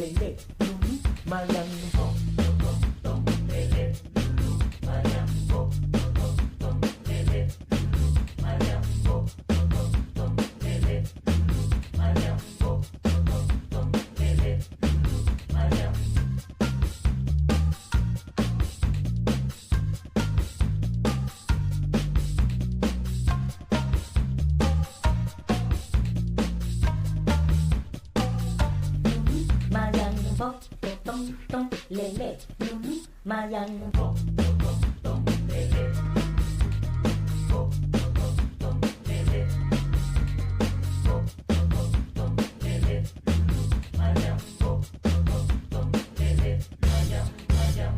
lele, lulu, Mariam, tom, tom, tom, lele, lulu, Mariam, tom, tom, tom, lele, lulu, Mariam, tom, tom, tom, lele, lulu, Mariam, tom, tom, tom, lele, lulu, Mariam. Tom tom lele, lulu, Mariam, tom tom tom lele, tom tom tom lele, tom tom tom lele, lulu, Mariam, tom tom tom lele, Mariam, Mariam.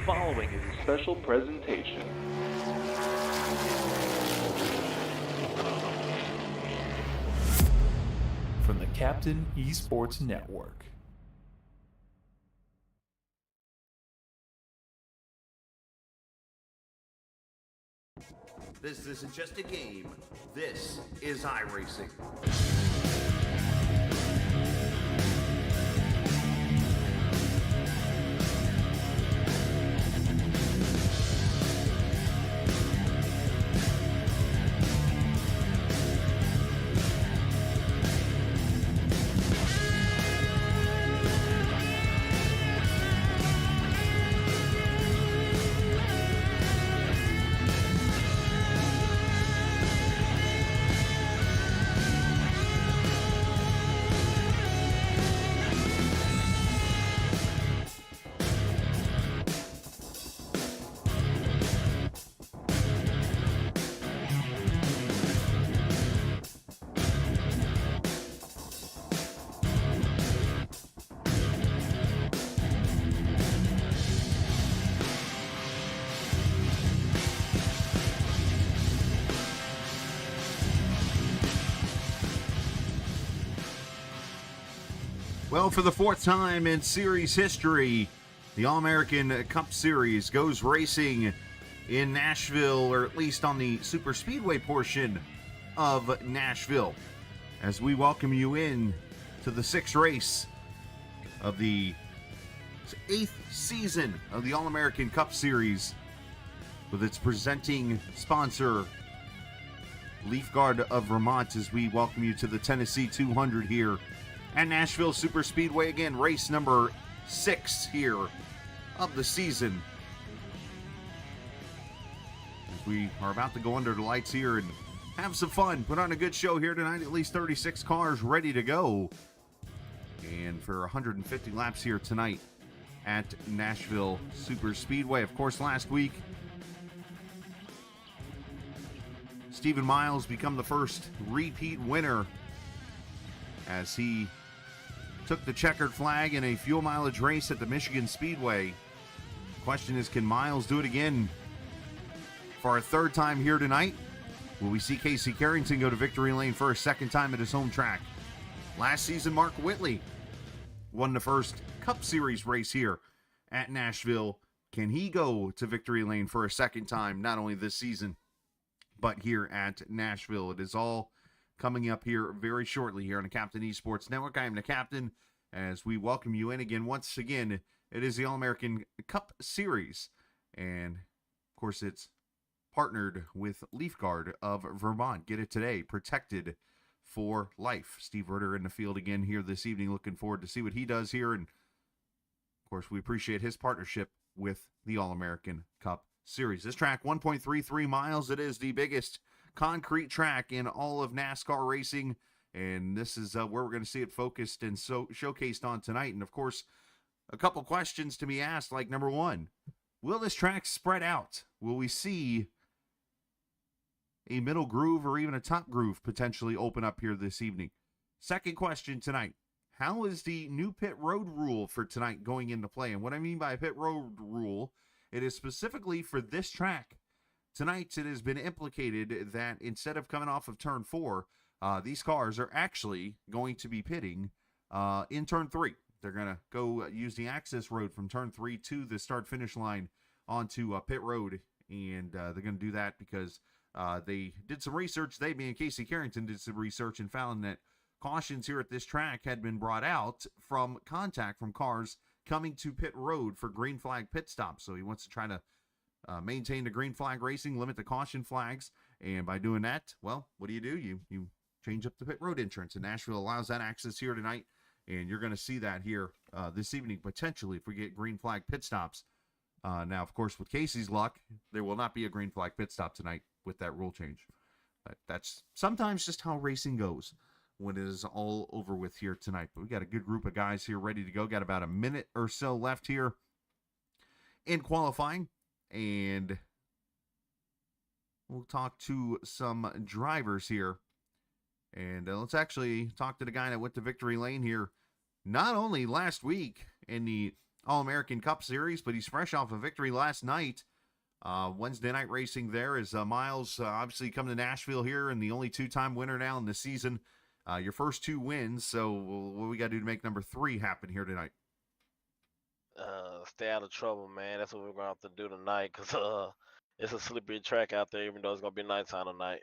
following is a special presentation. From the Captain eSports Network. This isn't just a game. This is iRacing. Well, for the fourth time in series history, the All-American Cup Series goes racing in Nashville, or at least on the Superspeedway portion of Nashville, as we welcome you in to the sixth race of the eighth season of the All-American Cup Series, with its presenting sponsor, Leafguard of Vermont, as we welcome you to the Tennessee 200 here at Nashville Superspeedway. Again, race number 6 here of the season, as we are about to go under the lights here and have some fun, put on a good show here tonight. At least 36 cars ready to go, and for 150 laps here tonight at Nashville Superspeedway. Of course, last week, Stephen Miles become the first repeat winner as he took the checkered flag in a fuel mileage race at the Michigan Speedway. Question is, can Miles do it again for a third time here tonight? Will we see Casey Carrington go to victory lane for a second time at his home track? Last season, Mark Whitley won the first Cup Series race here at Nashville. Can he go to victory lane for a second time, not only this season, but here at Nashville? It is all coming up here very shortly here on the Captain eSports Network. I am the Captain, as we welcome you in again. Once again, it is the All-American Cup Series, and of course it's partnered with Leafguard of Vermont. Get it today, protected for life. Steve Ritter in the field again here this evening. Looking forward to see what he does here, and of course we appreciate his partnership with the All-American Cup Series. This track, 1.33 miles. It is the biggest concrete track in all of NASCAR racing, and this is where we're going to see it focused and showcased on tonight. And of course, a couple questions to be asked, like number one, will this track spread out? Will we see a middle groove or even a top groove potentially open up here this evening? Second question tonight, how is the new pit road rule for tonight going into play? And what I mean by pit road rule, it is specifically for this track. Tonight, it has been implicated that instead of coming off of turn 4, these cars are actually going to be pitting in turn 3. They're going to go use the access road from turn 3 to the start-finish line onto pit road, and they're going to do that because they did some research. They, being Casey Carrington, did some research and found that cautions here at this track had been brought out from contact from cars coming to pit road for green flag pit stops. So he wants to try to maintain the green flag racing, limit the caution flags, and by doing that, well, what do? You change up the pit road entrance, and Nashville allows that access here tonight, and you're going to see that here this evening, potentially, if we get green flag pit stops. Now, of course, with Casey's luck, there will not be a green flag pit stop tonight with that rule change. But that's sometimes just how racing goes when it is all over with here tonight. But we got a good group of guys here ready to go. Got about a minute or so left here in qualifying, and we'll talk to some drivers here. And let's actually talk to the guy that went to victory lane here, not only last week in the All-American Cup Series, but he's fresh off a victory last night. Wednesday night racing there is Miles, obviously come to Nashville here and the only two-time winner now in the season. Your first 2 wins, so what we got to do to make number 3 happen here tonight? Stay out of trouble, man. That's what we're going to have to do tonight because it's a slippery track out there, even though it's going to be nighttime tonight.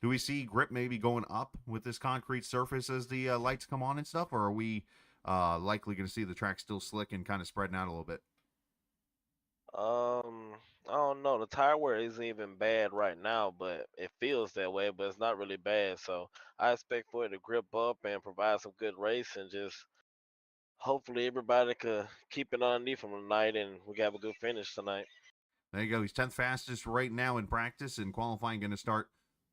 Do we see grip maybe going up with this concrete surface as the lights come on and stuff, or are we likely going to see the track still slick and kind of spreading out a little bit? I don't know. The tire wear isn't even bad right now, but it feels that way, but it's not really bad. So I expect for it to grip up and provide some good race and just hopefully everybody could keep it underneath from tonight and we can have a good finish tonight. There you go. He's 10th fastest right now in practice, and qualifying going to start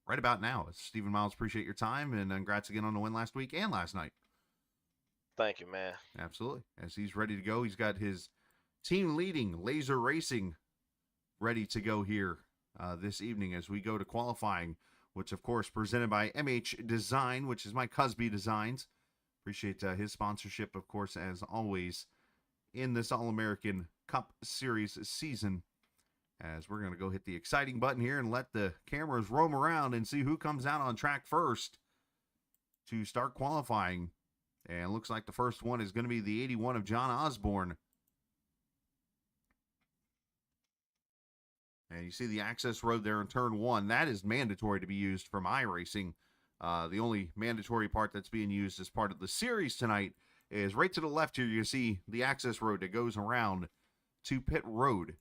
right about now. Stephen Miles, appreciate your time, and congrats again on the win last week and last night. Thank you, man. Absolutely. As he's ready to go, he's got his team leading Laser Racing ready to go here this evening as we go to qualifying, which, of course, presented by MH Design, which is Mike Cusby Designs. Appreciate his sponsorship, of course, as always, in this All-American Cup Series season. As we're going to go hit the exciting button here and let the cameras roam around and see who comes out on track first to start qualifying. And looks like the first one is going to be the 81 of John Osborne. And you see the access road there in turn 1. That is mandatory to be used from iRacing. The only mandatory part that's being used as part of the series tonight is right to the left here. You see the access road that goes around to pit road.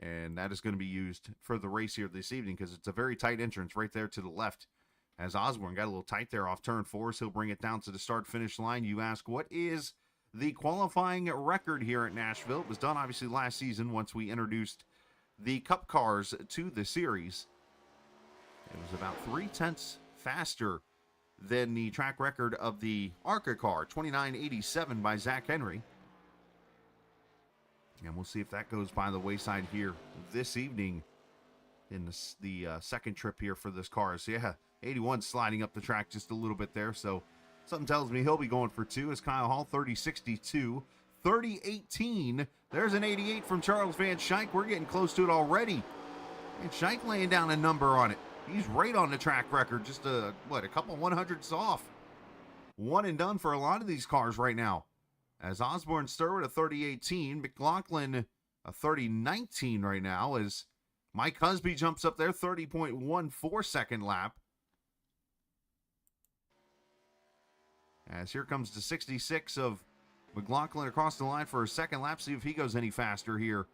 And that is going to be used for the race here this evening because it's a very tight entrance right there to the left. As Osborne got a little tight there off turn 4, so he'll bring it down to the start-finish line. You ask, what is the qualifying record here at Nashville? It was done, obviously, last season once we introduced the Cup cars to the series. It was about 3/10 faster than the track record of the ARCA car, 29.87 by Zach Henry. And we'll see if that goes by the wayside here this evening in the second trip here for this car. So, yeah, 81 sliding up the track just a little bit there. So, something tells me he'll be going for 2 as Kyle Hall, 30.62. 30.18. There's an 88 from Charles Van Schaik. We're getting close to it already. And Schaik laying down a number on it. He's right on the track record. Just a couple 100s off. One and done for a lot of these cars right now. As Osborne Sturwood a 30.18. McLaughlin a 30.19 right now. As Mike Husby jumps up there, 30.14 second lap. As here comes the 66 of McLaughlin across the line for a second lap. See if he goes any faster here.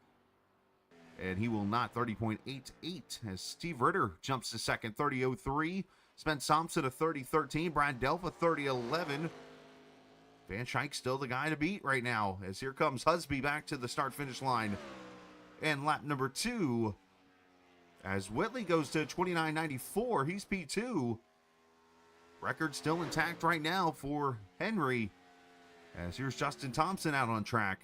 And he will not. 30.88 as Steve Ritter jumps to second. 30.03. Spence Thompson a 30.13. Brad Delph a 30.11. Van Schaik still the guy to beat right now. As here comes Husby back to the start-finish line. And lap number 2. As Whitley goes to 29.94. He's P2. Record still intact right now for Henry. As here's Justin Thompson out on track.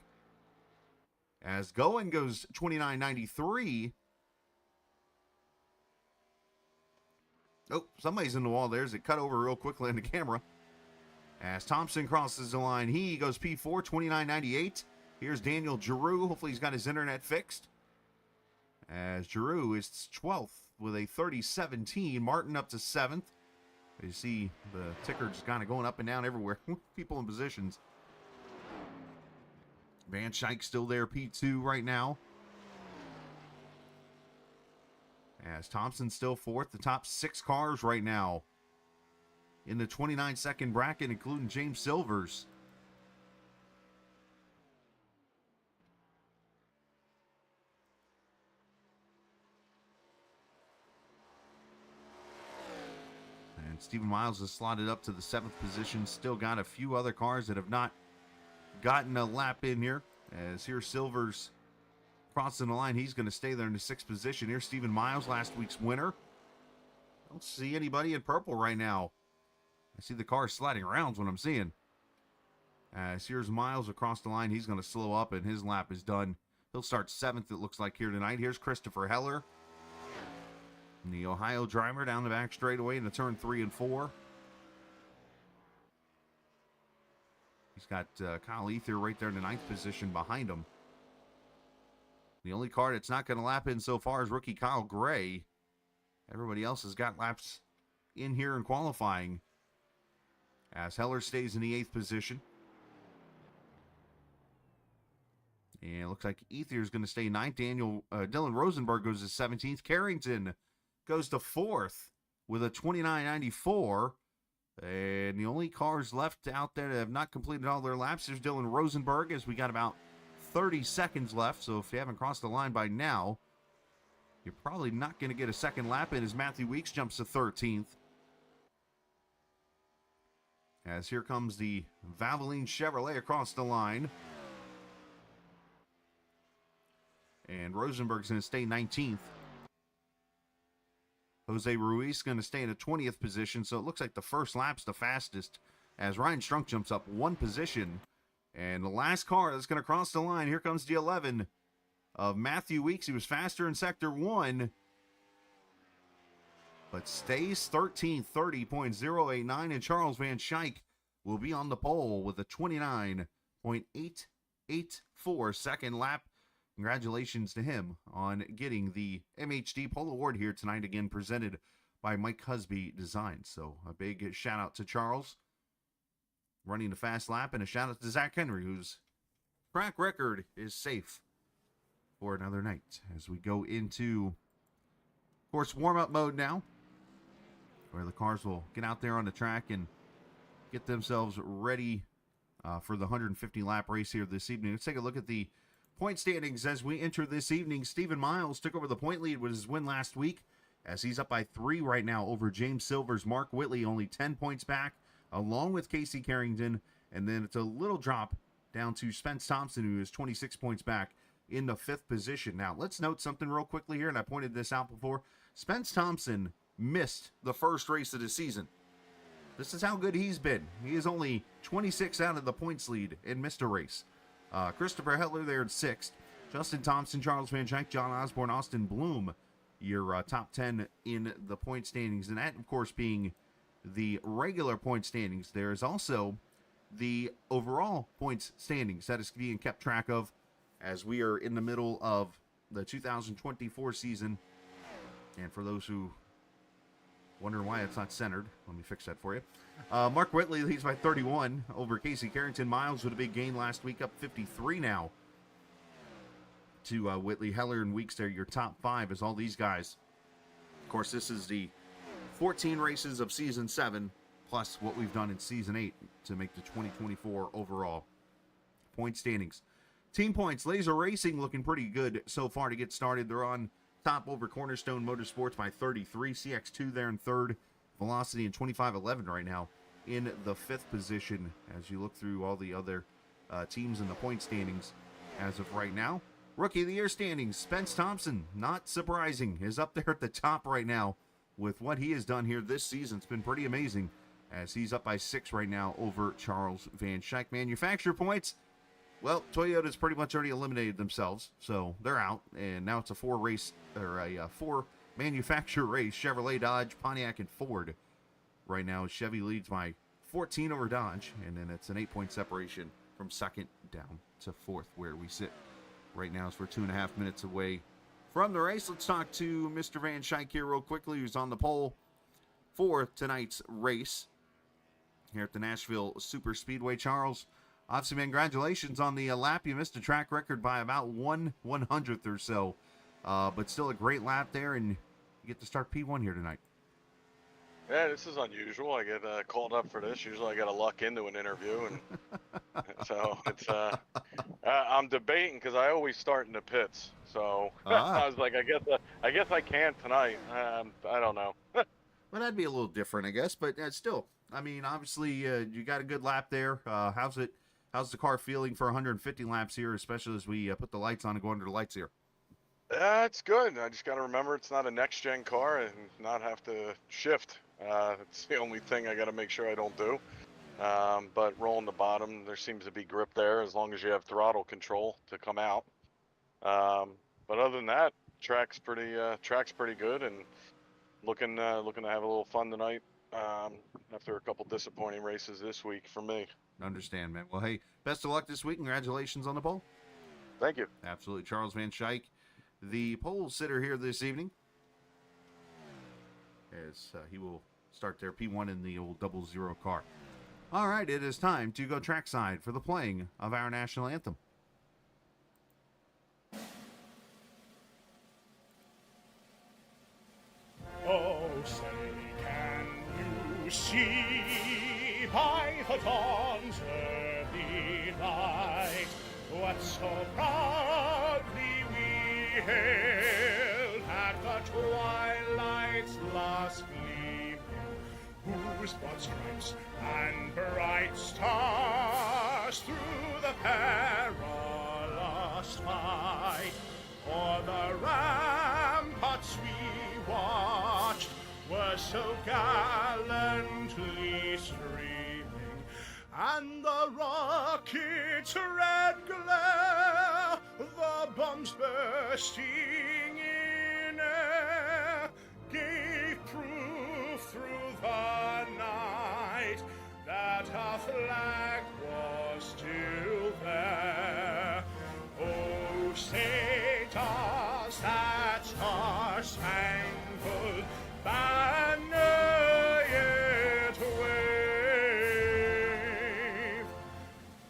As Goen goes 29.93. Oh, somebody's in the wall there as it cut over real quickly in the camera. As Thompson crosses the line, he goes P4, 29.98. Here's Daniel Giroux. Hopefully he's got his internet fixed. As Giroux is 12th with a 30.17. Martin up to 7th. You see the ticker just kind of going up and down everywhere. People in positions. Van Schaik still there, P2 right now. As Thompson still 4th. The top 6 cars right now in the 29-second bracket, including James Silvers. And Stephen Miles is slotted up to the 7th position. Still got a few other cars that have not gotten a lap in here. As here's Silvers crossing the line. He's going to stay there in the 6th position. Here's Stephen Miles, last week's winner. Don't see anybody in purple right now. I see the car sliding around is what I'm seeing. As here's Miles across the line. He's going to slow up and his lap is done. He'll start 7th, it looks like, here tonight. Here's Christopher Heller, the Ohio driver, down the back straightaway into turn 3 and 4. You He's got Kyle Ether right there in the 9th position behind him. The only car that's not going to lap in so far is rookie Kyle Gray. Everybody else has got laps in here in qualifying, as Heller stays in the 8th position. And it looks like Ether is going to stay 9th. Dylan Rosenberg goes to 17th. Carrington goes to 4th with a 29.94. And the only cars left out there that have not completed all their laps is Dylan Rosenberg, as we got about 30 seconds left. So if you haven't crossed the line by now, you're probably not going to get a second lap in, as Matthew Weeks jumps to 13th. As here comes the Valvoline Chevrolet across the line. And Rosenberg's going to stay 19th. Jose Ruiz going to stay in the 20th position. So it looks like the first lap's the fastest, as Ryan Strunk jumps up 1 position. And the last car that's going to cross the line, here comes the 11 of Matthew Weeks. He was faster in Sector 1, but stays 13th, 30.089. And Charles Van Schaik will be on the pole with a 29.884 second lap. Congratulations to him on getting the MHD Pole Award here tonight, again presented by Mike Husby Designs. So a big shout out to Charles running the fast lap, and a shout out to Zach Henry, whose track record is safe for another night, as we go into, of course, warm-up mode now, where the cars will get out there on the track and get themselves ready for the 150 lap race here this evening. Let's take a look at the point standings as we enter this evening. Stephen Miles took over the point lead with his win last week, as he's up by 3 right now over James Silver's Mark Whitley, only 10 points back, along with Casey Carrington. And then it's a little drop down to Spence Thompson, who is 26 points back in the 5th position. Now, let's note something real quickly here, and I pointed this out before. Spence Thompson missed the first race of the season. This is how good he's been. He is only 26 out of the points lead and missed a race. Christopher Hettler there in 6th. Justin Thompson, Charles Van Schaik, John Osborne, Austin Bloom, your top 10 in the point standings. And that, of course, being the regular point standings. There is also the overall points standings that is being kept track of, as we are in the middle of the 2024 season. And for those who wonder why it's not centered, let me fix that for you. Mark Whitley leads by 31 over Casey Carrington. Miles with a big gain last week, up 53 now to Whitley. Heller and Weeks there, your top 5, as all these guys. Of course, this is the 14 races of Season 7, plus what we've done in Season 8 to make the 2024 overall point standings. Team points, Laser Racing looking pretty good so far to get started. They're on top over Cornerstone Motorsports by 33. CX2 there in 3rd. Velocity in 25-11 right now in the 5th position, as you look through all the other teams in the point standings as of right now. Rookie of the Year standings, Spence Thompson, not surprising, is up there at the top right now with what he has done here this season. It's been pretty amazing, as he's up by 6 right now over Charles Van Schaik. Manufacturer points, well, Toyota's pretty much already eliminated themselves, so they're out, and now it's a 4 manufacturer race. Chevrolet, Dodge, Pontiac, and Ford. Right now, Chevy leads by 14 over Dodge, and then it's an 8-point separation from 2nd down to 4th, where we sit right now. As we're 2.5 minutes away from the race, let's talk to Mr. Van Schaik here real quickly, who's on the pole for tonight's race here at the Nashville Superspeedway. Charles, obviously, man, congratulations on the lap. You missed a track record by about 1/100th or so, but still a great lap there, and you get to start P1 here tonight. Yeah, this is unusual. I get called up for this. Usually I got to luck into an interview, and so it's I'm debating, because I always start in the pits. So I was like, I guess I can tonight. I don't know. Well, that'd be a little different, I guess, but still, I mean, obviously you got a good lap there. How's the car feeling for 150 laps here, especially as we put the lights on and go under the lights here? It's good. I just got to remember it's not a next-gen car and not have to shift. It's the only thing I got to make sure I don't do. But rolling the bottom, there seems to be grip there as long as you have throttle control to come out. But other than that, track's pretty good, and looking to have a little fun tonight after a couple disappointing races this week for me. Understand, man. Well, hey, best of luck this week. Congratulations on the pole. Thank you. Absolutely. Charles Van Schaik, the pole sitter here this evening, as he will start their P1 in the old 00 car. All right, it is time to go trackside for the playing of our national anthem. Oh, say, can you see by the dawn's early light what so proudly we hailed at the twilight's last gleaming, whose broad stripes and bright stars through the perilous fight o'er the ramparts we watched were so gallantly streaming, and the rocket's red glare, the bombs bursting in air, gave proof through the night that our flag was still there. Oh, say does that star-spangled banner yet wave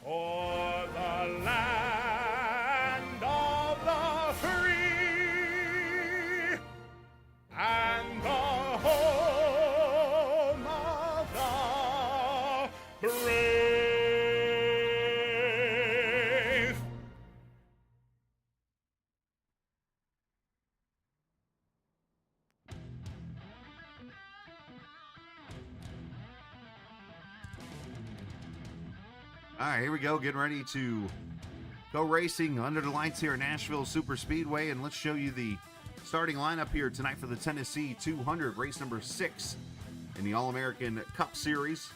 o'er the land of the free and the home of the brave? All right, here we go. Getting ready to go racing under the lights here at Nashville Superspeedway. And let's show you the starting lineup here tonight for the Tennessee 200, race number 6 in the All-American Cup Series.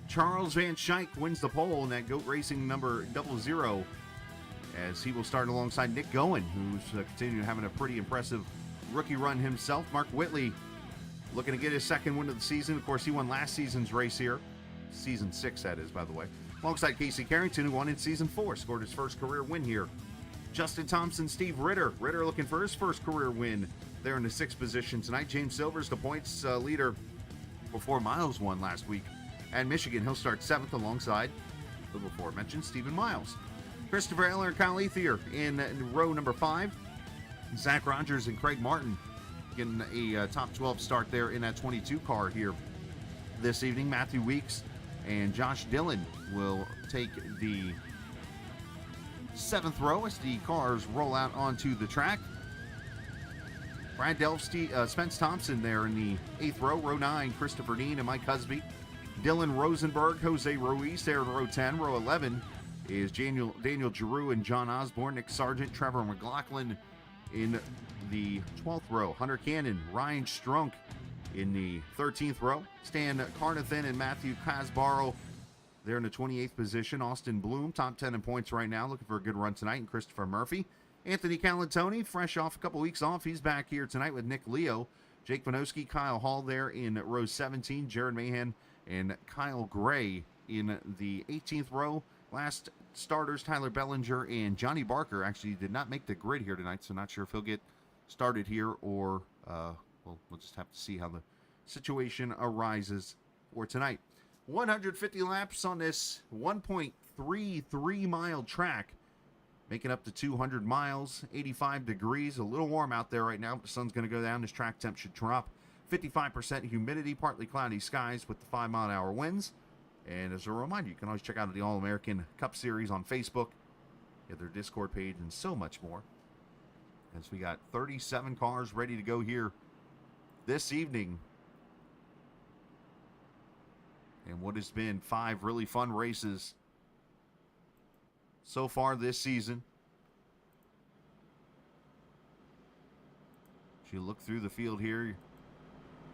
Charles Van Schaik wins the pole in that GOAT Racing number 00, as he will start alongside Nick Goen, who's continuing having a pretty impressive rookie run himself. Mark Whitley looking to get his second win of the season. Of course, he won last season's race here. Season 6, that is, by the way. Alongside Casey Carrington, who won in Season 4, scored his first career win here. Justin Thompson, Steve Ritter. Ritter looking for his first career win there in the 6th position tonight. James Silver's the points leader before Miles won last week. And Michigan, he'll start 7th alongside the before mentioned Stephen Miles. Christopher Eller and Kyle Ethier in row number 5. Zach Rogers and Craig Martin getting a top 12 start there in that 22 car here this evening. Matthew Weeks and Josh Dillon will take the 7th row as the cars roll out onto the track. Brad Delph, Spence Thompson there in the 8th row. Row 9, Christopher Dean and Mike Husby. Dylan Rosenberg, Jose Ruiz there in row 10. Row 11 is Daniel Giroux and John Osborne. Nick Sargent, Trevor McLaughlin in the 12th row. Hunter Cannon, Ryan Strunk in the 13th row. Stan Carnathan and Matthew Casbaro there in the 28th position. Austin Bloom, top 10 in points right now, looking for a good run tonight. And Christopher Murphy. Anthony Calantoni, fresh off a couple weeks off. He's back here tonight with Nick Leo. Jake Vanoski, Kyle Hall there in row 17. Jared Mahan and Kyle Gray in the 18th row. Last starters, Tyler Bellinger and Johnny Barker actually did not make the grid here tonight, so not sure if he'll get started here or, we'll just have to see how the situation arises for tonight. 150 laps on this 1.33 mile track, making up to 200 miles, 85 degrees, a little warm out there right now, but the sun's going to go down. This track temp should drop. 55% humidity, partly cloudy skies with the 5-mile-an-hour winds. And as a reminder, you can always check out the All-American Cup Series on Facebook, get their Discord page, and so much more. As we got 37 cars ready to go here this evening. And what has been 5 really fun races so far this season. As you look through the field here,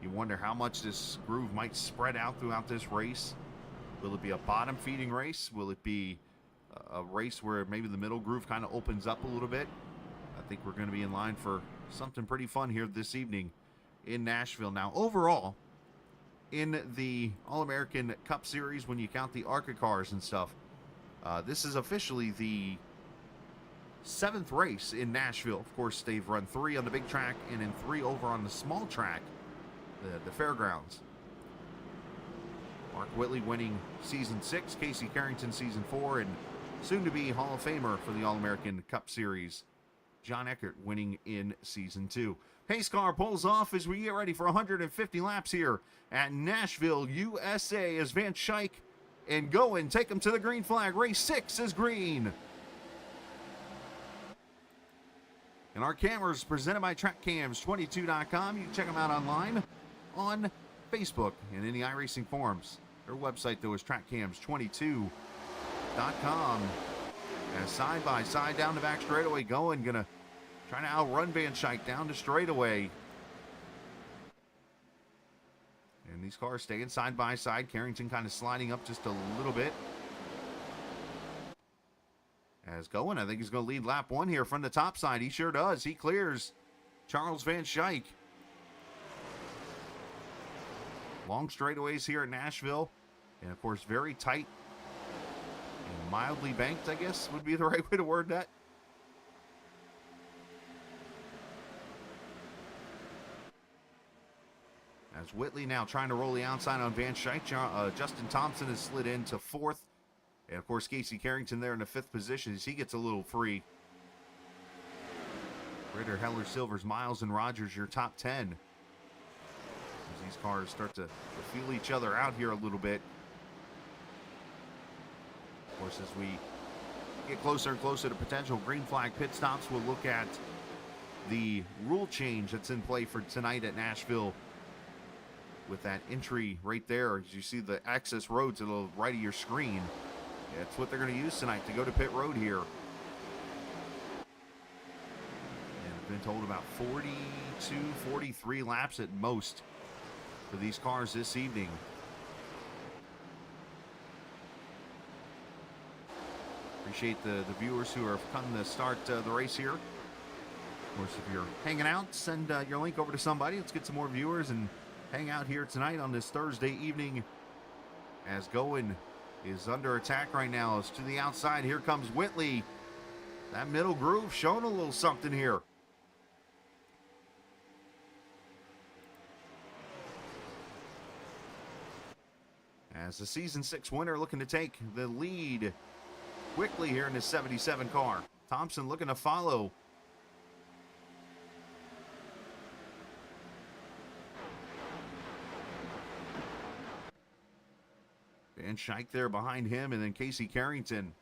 you wonder how much this groove might spread out throughout this race. Will it be a bottom feeding race? Will it be a race where maybe the middle groove kind of opens up a little bit? I think we're going to be in line for something pretty fun here this evening in Nashville. Now, overall, in the All-American Cup Series when you count the ARCA cars and stuff. This is officially the 7th race in Nashville. Of course, they've run 3 on the big track and then 3 over on the small track, the fairgrounds. Mark Whitley winning Season 6, Casey Carrington Season 4, and soon-to-be Hall of Famer for the All-American Cup Series, John Eckert, winning in Season 2. Pace car pulls off as we get ready for 150 laps here at Nashville, USA, as Van Schaik and Goen take them to the green flag. Race 6 is green. And our cameras presented by TrackCams22.com. You can check them out online on Facebook and in the iRacing forums. Their website, though, is TrackCams22.com. As side by side down the back straightaway, Goen gonna try to outrun Van Schaik down the straightaway. And these cars staying side by side. Carrington kind of sliding up just a little bit. As Goen, I think he's going to lead lap 1 here from the top side. He sure does. He clears Charles Van Schaik. Long straightaways here at Nashville. And, of course, very tight and mildly banked, I guess, would be the right way to word that. As Whitley now trying to roll the outside on Van Schaik. Justin Thompson has slid into 4th. And, of course, Casey Carrington there in the 5th position as he gets a little free. Ritter, Heller, Silvers, Miles, and Rogers, your top 10. As these cars start to feel each other out here a little bit. Of course, as we get closer and closer to potential green flag pit stops, we'll look at the rule change that's in play for tonight at Nashville. With that entry right there, as you see the access road to the right of your screen. That's what they're going to use tonight to go to pit road here. And I've been told about 42, 43 laps at most for these cars this evening. Appreciate the viewers who are coming to start the race here. Of course, if you're hanging out, send your link over to somebody. Let's get some more viewers and hang out here tonight on this Thursday evening as Goen is under attack right now. As to the outside, here comes Whitley. That middle groove showing a little something here. As the Season 6 winner looking to take the lead quickly here in this 77 car. Thompson looking to follow. Van Schaik there behind him, and then Casey Carrington.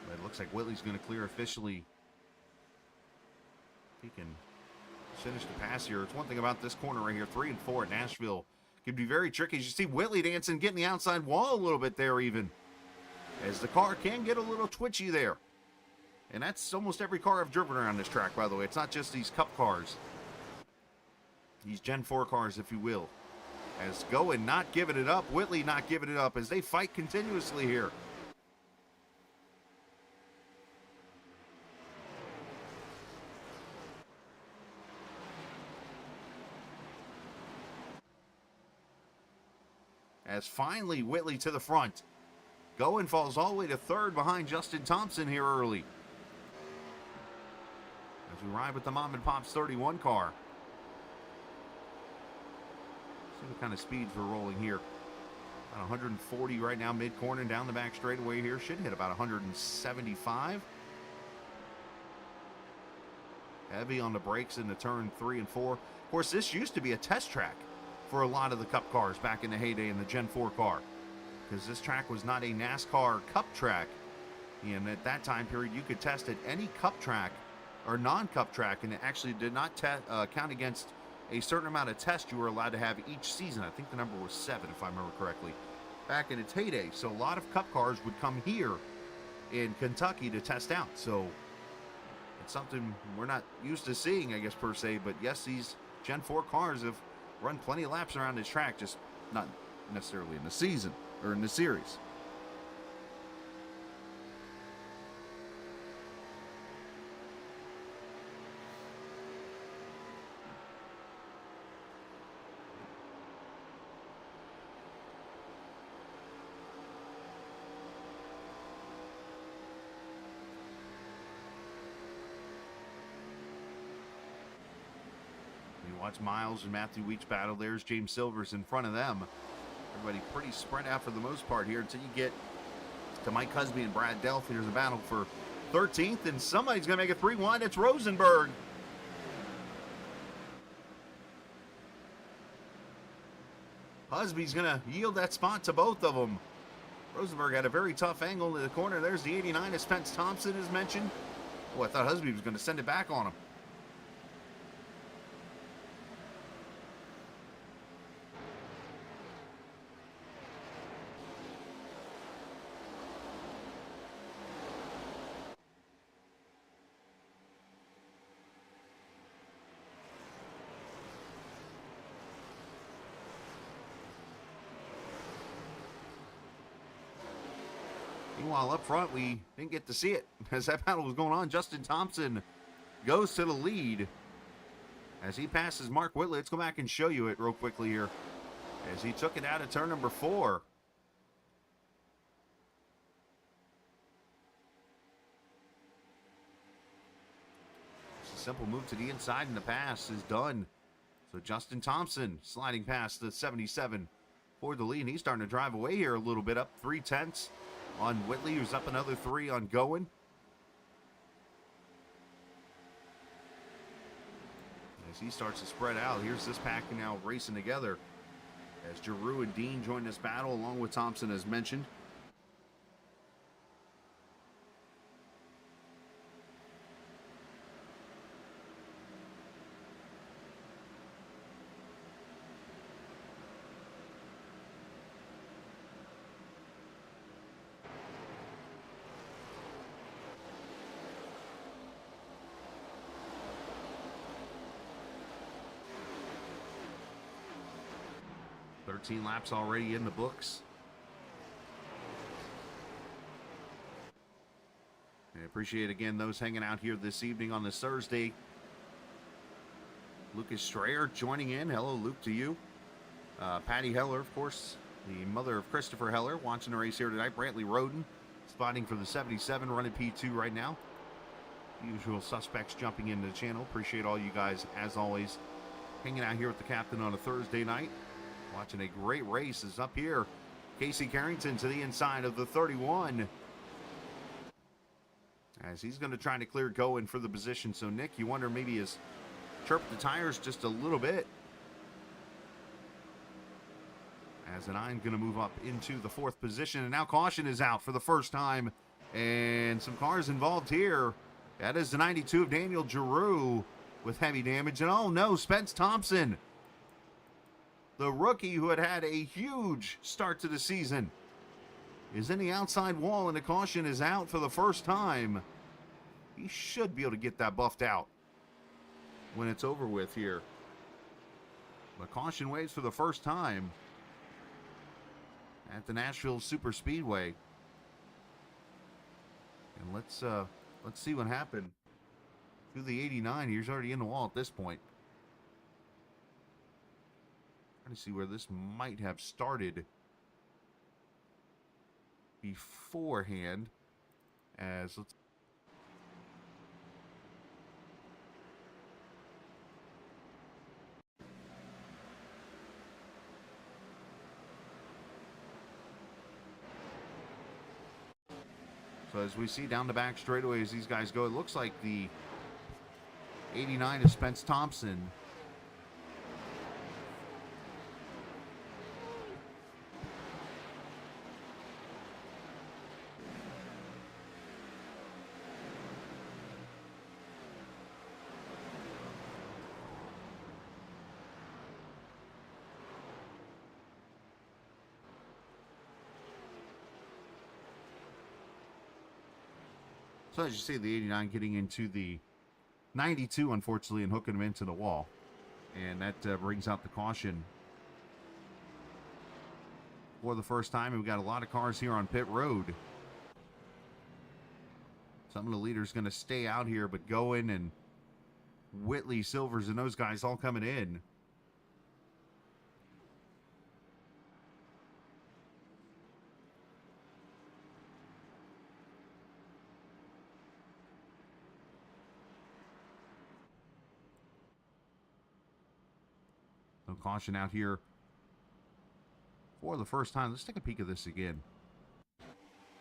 But it looks like Whitley's going to clear officially. He can finish the pass here. It's one thing about this corner right here, 3 and 4 at Nashville. Could be very tricky. As you see Whitley dancing, getting the outside wall a little bit there even. As the car can get a little twitchy there. And that's almost every car I've driven around this track, by the way. It's not just these Cup cars. These Gen 4 cars, if you will. As Goen not giving it up, Whitley not giving it up as they fight continuously here. As finally Whitley to the front. Goen falls all the way to 3rd behind Justin Thompson here early. As we ride with the Mom and Pop's 31 car. See what kind of speeds we're rolling here. About 140 right now, mid-corner down the back straightaway here. Should hit about 175. Heavy on the brakes in the turn 3 and 4. Of course, this used to be a test track for a lot of the Cup cars back in the heyday in the Gen 4 car. Because this track was not a NASCAR Cup track. And at that time period, you could test at any Cup track or non-Cup track, and it actually did not count against a certain amount of tests you were allowed to have each season. I think the number was 7, if I remember correctly, back in its heyday. So a lot of Cup cars would come here in Kentucky to test out. So That's something we're not used to seeing, I guess, per se. But yes, these Gen 4 cars have run plenty of laps around this track, just not necessarily in the season or in the series. Watch Miles and Matthew Weeks battle. There's James Silvers in front of them. Everybody pretty spread out for the most part here until you get to Mike Husby and Brad Delph. There's a battle for 13th, and somebody's going to make a 3-1. It's Rosenberg. Husby's going to yield that spot to both of them. Rosenberg had a very tough angle to the corner. There's the 89 as Spence Thompson is mentioned. Oh, I thought Husby was going to send it back on him. Meanwhile, up front, we didn't get to see it as that battle was going on. Justin Thompson goes to the lead as he passes Mark Whitley. Let's go back and show you it real quickly here as he took it out of turn number 4. Just a simple move to the inside and the pass is done. So Justin Thompson sliding past the 77 for the lead. He's starting to drive away here a little bit, up 3/10 on Whitley, who's up another 3 on Goen. As he starts to spread out, here's this pack now racing together as Giroux and Dean join this battle along with Thompson as mentioned. Laps already in the books. I appreciate again those hanging out here this evening on this Thursday. Lucas Strayer joining in. Hello, Luke, to you. Patty Heller, of course, the mother of Christopher Heller, watching the race here tonight. Brantley Roden spotting for the 77, running P2 right now. Usual suspects jumping into the channel. Appreciate all you guys, as always, hanging out here with the captain on a Thursday night. Watching a great race is up here. Casey Carrington to the inside of the 31. As he's going to try to clear Goen for the position. So, Nick, you wonder maybe he's chirped the tires just a little bit. As an I'm going to move up into the 4th position. And now caution is out for the first time. And some cars involved here. That is the 92 of Daniel Giroux with heavy damage. And oh no, Spence Thompson, the rookie who had had a huge start to the season, is in the outside wall, and the caution is out for the first time. He should be able to get that buffed out when it's over with here. The caution waves for the first time at the Nashville Superspeedway. And let's see what happened to the 89. He's already in the wall at this point. Trying to see where this might have started beforehand. As let's So as we see down the back straightaway as these guys go, it looks like the 89 is Spence Thompson. So as you see, the 89 getting into the 92, unfortunately, and hooking him into the wall. And that brings out the caution for the first time. And we've got a lot of cars here on pit road. Some of the leaders going to stay out here, but Goen and Whitley, Silvers, and those guys all coming in. No caution out here for the first time. Let's take a peek at this again.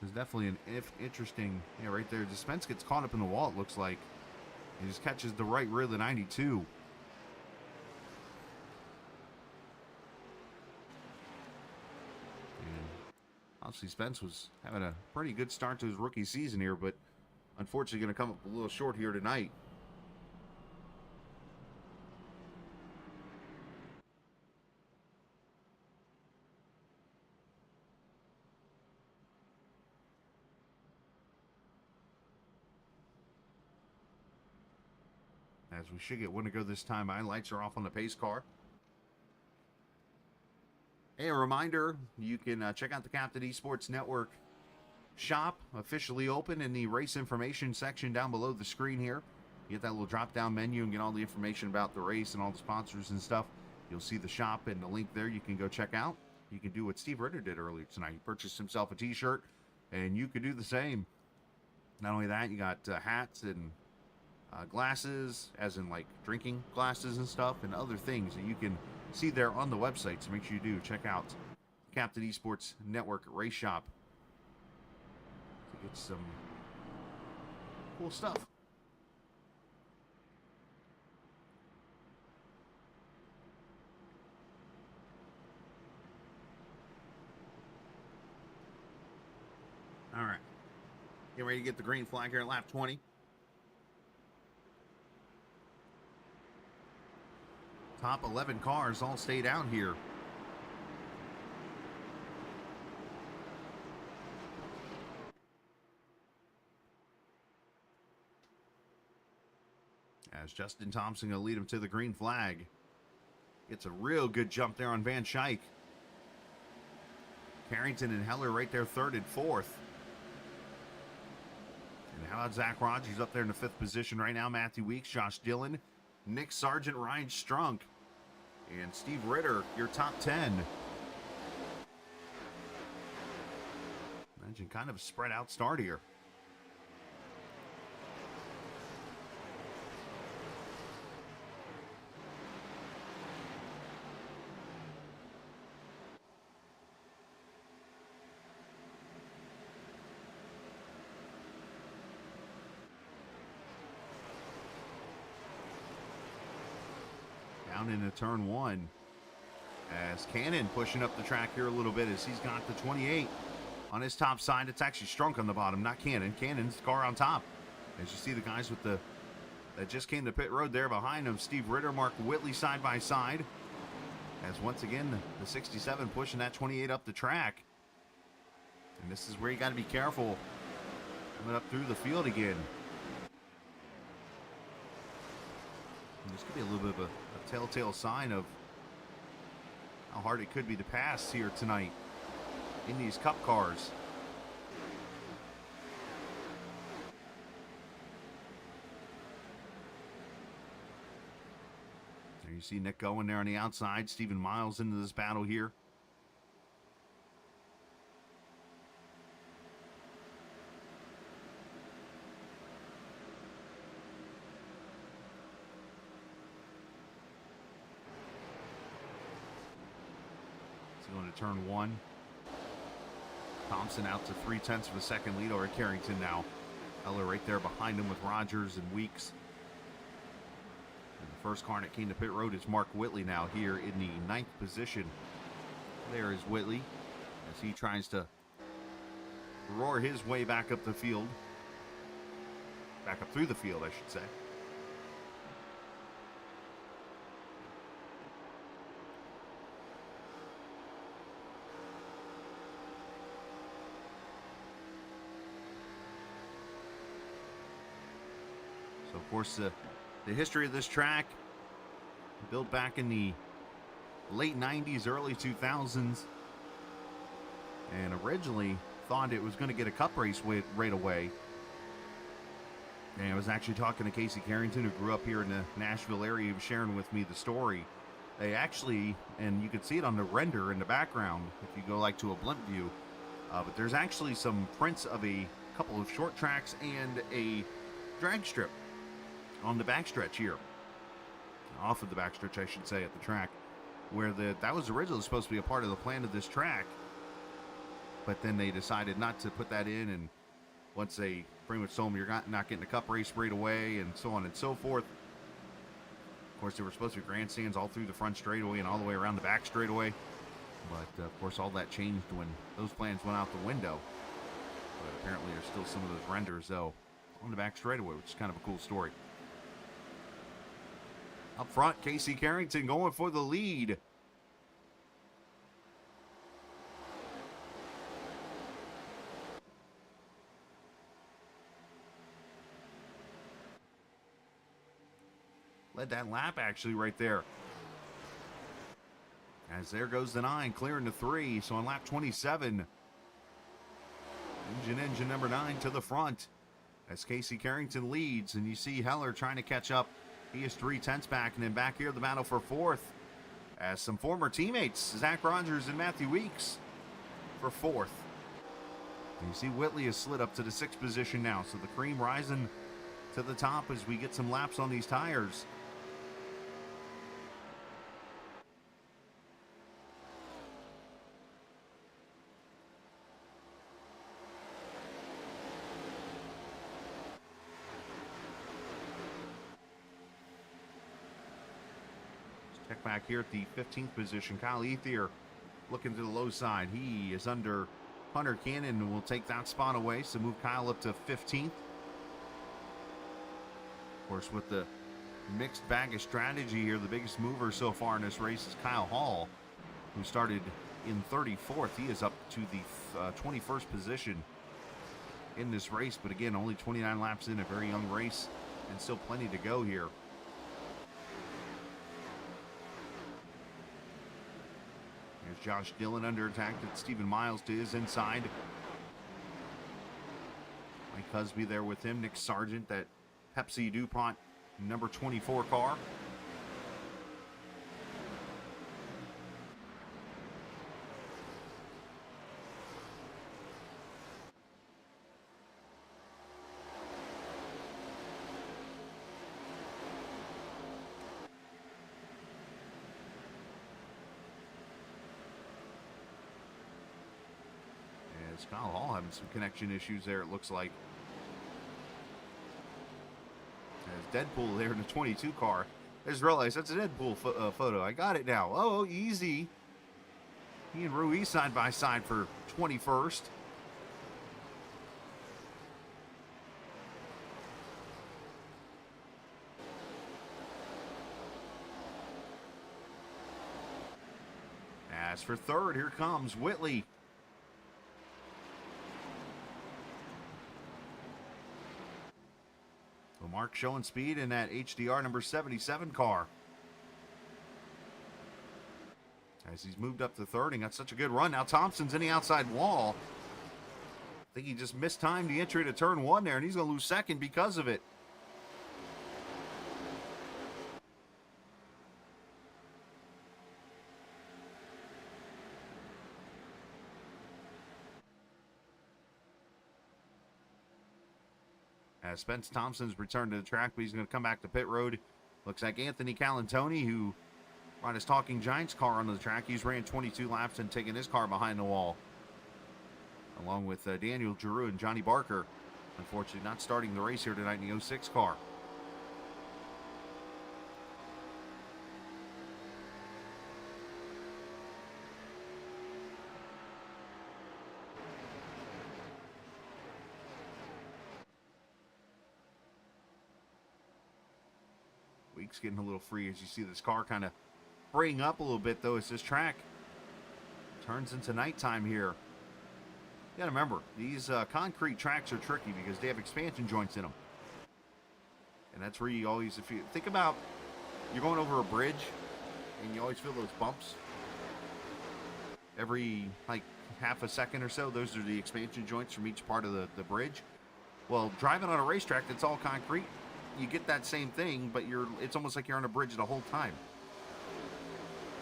There's definitely an interesting, yeah, right there. Spence gets caught up in the wall, it looks like. He just catches the right rear of the 92. And obviously Spence was having a pretty good start to his rookie season here, but unfortunately going to come up a little short here tonight. As we should get one to go this time. My lights are off on the pace car. Hey, a reminder, you can check out the Captain Esports Network shop, officially open in the race information section down below the screen here. You get that little drop-down menu and get all the information about the race and all the sponsors and stuff. You'll see the shop and the link there you can go check out. You can do what Steve Ritter did earlier tonight. He purchased himself a t-shirt, and you could do the same. Not only that, you got hats and glasses, as in like drinking glasses and stuff, and other things that you can see there on the website. So make sure you do check out Captain Esports Network Race Shop to get some cool stuff. All right, get ready to get the green flag here at lap 20. Top 11 cars all stay down here. As Justin Thompson going to lead him to the green flag. Gets a real good jump there on Van Schaik. Carrington and Heller right there, third and fourth. And how about Zach Rogers up there in the fifth position right now? Matthew Weeks, Josh Dillon, Nick Sargent, Ryan Strunk, and Steve Ritter, your top 10. Imagine kind of a spread out start here. Down into turn one, as Cannon pushing up the track here a little bit, as he's got the 28 on his top side. It's actually Strunk on the bottom, not Cannon. Cannon's the car on top. As you see the guys with the that just came to pit road there behind him, Steve Ritter, Mark Whitley side by side. As once again the 67 pushing that 28 up the track. And this is where you got to be careful coming up through the field again. And this could be a little bit of a telltale sign of how hard it could be to pass here tonight in these cup cars. There you see Nick going there on the outside. Stephen Miles into this battle here. Going to turn one. Thompson out to 0.3 of a second lead over Carrington now. Eller right there behind him with Rogers and Weeks. And the first car that came to pit road is Mark Whitley now here in the 9th position. There is Whitley as he tries to roar his way back up the field. Back up through the field, I should say. So, of course, The history of this track, built back in the late 90s, early 2000s, and originally thought it was going to get a cup race right away. And I was actually talking to Casey Carrington, who grew up here in the Nashville area. He was sharing with me the story. They actually, and you can see it on the render in the background if you go like to a blimp view, but there's actually some prints of a couple of short tracks and a drag strip on the backstretch here. Off of the backstretch, I should say, at the track, where that was originally supposed to be a part of the plan of this track, but then they decided not to put that in, and once they pretty much told them you're not getting a cup race right away, and so on and so forth. Of course, there were supposed to be grandstands all through the front straightaway and all the way around the back straightaway, but of course all that changed when those plans went out the window. But apparently there's still some of those renders, though, on the back straightaway, which is kind of a cool story. Up front, Casey Carrington going for the lead. Led that lap actually right there. As there goes the 9, clearing the 3. So on lap 27, engine number 9 to the front as Casey Carrington leads, and you see Heller trying to catch up. He is 3/10 back, and then back here the battle for 4th as some former teammates, Zach Rogers and Matthew Weeks, for 4th. And you see Whitley has slid up to the 6th position now, so the cream rising to the top as we get some laps on these tires. Check back here at the 15th position. Kyle Ethier looking to the low side. He is under Hunter Cannon and will take that spot away, so move Kyle up to 15th. Of course, with the mixed bag of strategy here, the biggest mover so far in this race is Kyle Hall, who started in 34th. He is up to the 21st position in this race, but again, only 29 laps in, a very young race, and still plenty to go here. There's Josh Dillon under attack. That's Stephen Miles to his inside. Mike Husby there with him. Nick Sargent, that Pepsi DuPont number 24 car. Kyle Hall having some connection issues there, it looks like. There's Deadpool there in the 22 car. I just realized that's a Deadpool photo. I got it now. Oh, easy. He and Ruiz side by side for 21st. As for 3rd, here comes Whitley. Mark showing speed in that HDR number 77 car. As he's moved up to 3rd and got such a good run. Now Thompson's in the outside wall. I think he just mistimed the entry to turn 1 there, and he's going to lose 2nd because of it. As Spence Thompson's returned to the track, but he's going to come back to pit road. Looks like Anthony Calantoni, who brought his Talking Giants car onto the track. He's ran 22 laps and taken his car behind the wall. Along with Daniel Giroux and Johnny Barker. Unfortunately, not starting the race here tonight in the 06 car. Weeks getting a little free as you see this car kind of fraying up a little bit, though, as this track turns into nighttime here. You gotta remember, these concrete tracks are tricky because they have expansion joints in them. And that's where you always, if you think about, you're going over a bridge and you always feel those bumps every like half a second or so. Those are the expansion joints from each part of the bridge. Well, driving on a racetrack that's all concrete, you get that same thing, but it's almost like you're on a bridge the whole time.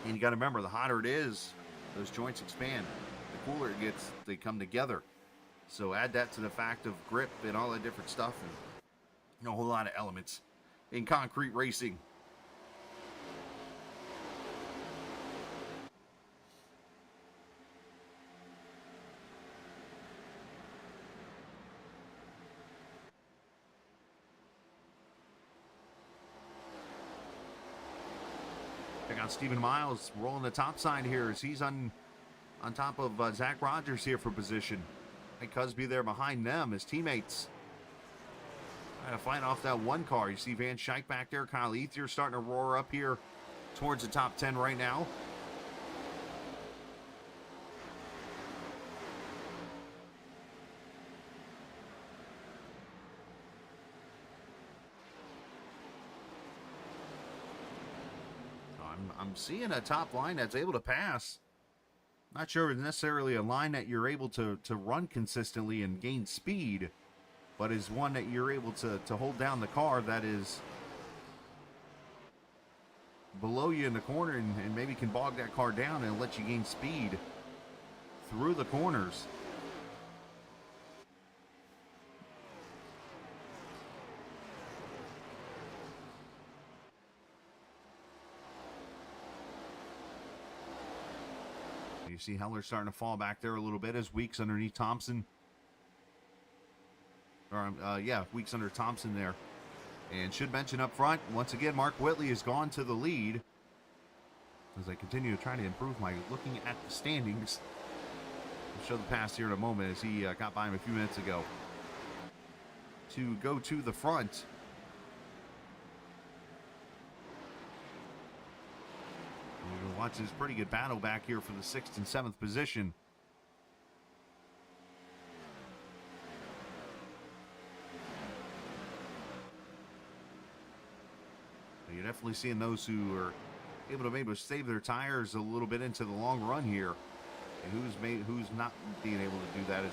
And you got to remember, the hotter it is, those joints expand. The cooler it gets, they come together. So add that to the fact of grip and all that different stuff, and a whole lot of elements in concrete racing. Check out Stephen Miles rolling the top side here as he's on top of Zach Rogers here for position. Mike Cusby there behind them, his teammates. Trying to fight off that one car. You see Van Schaik back there. Kyle Ethier starting to roar up here towards the top 10 right now. I'm seeing a top line that's able to pass. Not sure if it's necessarily a line that you're able to run consistently and gain speed, but is one that you're able to hold down the car that is below you in the corner and maybe can bog that car down and let you gain speed through the corners. You see Heller starting to fall back there a little bit as Weeks underneath Thompson. Weeks under Thompson there. And should mention up front, once again, Mark Whitley has gone to the lead. As I continue to try to improve my looking at the standings. I'll show the pass here in a moment as he got by him a few minutes ago. To go to the front. We'll watch this pretty good battle back here for the 6th and 7th position. You're definitely seeing those who are able to maybe save their tires a little bit into the long run here. And who's not being able to do that is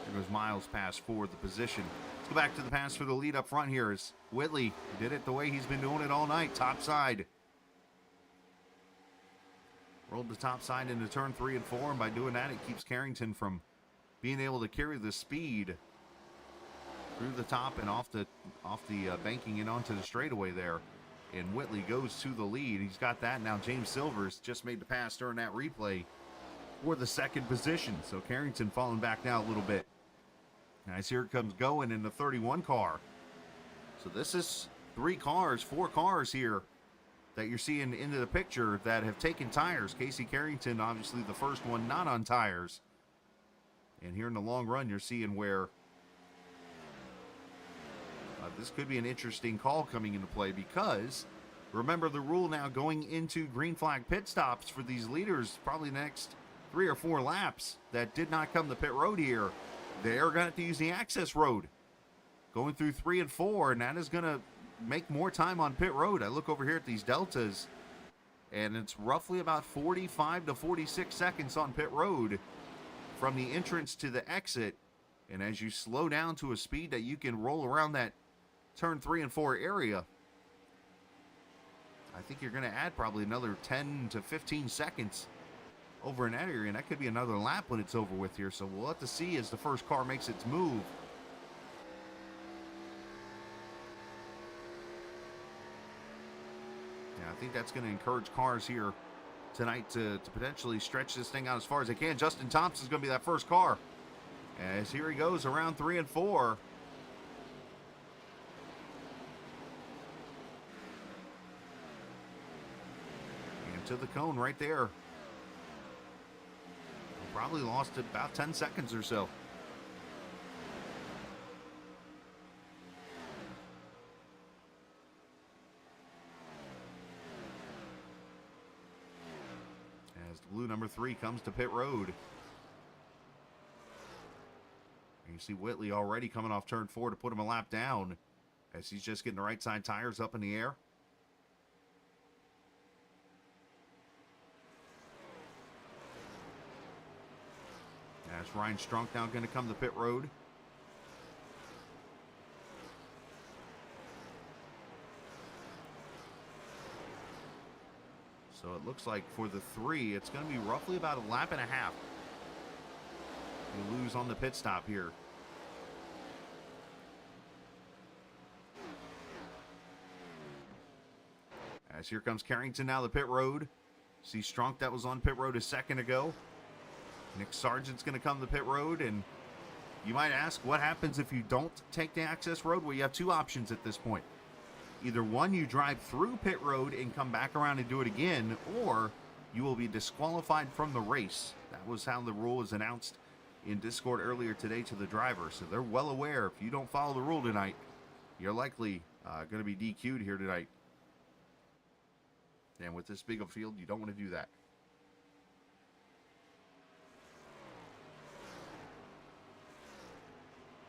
there goes Miles pass for the position. Let's go back to the pass for the lead up front here as Whitley did it the way he's been doing it all night, top side. Rolled the top side into turn 3 and 4, and by doing that, it keeps Carrington from being able to carry the speed through the top and off the banking and onto the straightaway there. And Whitley goes to the lead. He's got that now. James Silvers just made the pass during that replay for the 2nd position. So Carrington falling back now a little bit. Nice, here it comes going in the 31 car. So this is 4 cars here that you're seeing into the picture that have taken tires. Casey Carrington, obviously the first one not on tires. And here in the long run, you're seeing where this could be an interesting call coming into play because remember the rule now going into green flag pit stops for these leaders, probably the next 3 or 4 laps that did not come to pit road here. They're going to have to use the access road going through 3 and 4, and that is going to make more time on pit road. I look over here at these deltas, and it's roughly about 45 to 46 seconds on pit road from the entrance to the exit. And as you slow down to a speed that you can roll around that turn 3 and 4 area, I think you're going to add probably another 10 to 15 seconds over in that area, and that could be another lap when it's over with here. So we'll have to see as the first car makes its move. I think that's going to encourage cars here tonight to potentially stretch this thing out as far as they can. Justin Thompson's going to be that first car. As here he goes around 3 and 4. And to the cone right there. Probably lost about 10 seconds or so. As the blue number 3 comes to pit road. And you see Whitley already coming off turn 4 to put him a lap down as he's just getting the right side tires up in the air. As Ryan Strunk now going to come to pit road. So it looks like for the 3, it's going to be roughly about a lap and a half. You lose on the pit stop here. As here comes Carrington now the pit road. See Strunk that was on pit road a second ago. Nick Sargent's going to come to pit road, and you might ask, what happens if you don't take the access road? Well, you have two options at this point. Either one, you drive through pit road and come back around and do it again, or you will be disqualified from the race. That was how the rule was announced in Discord earlier today to the driver, so they're well aware if you don't follow the rule tonight, you're likely going to be DQ'd here tonight. And with this big of a field, you don't want to do that.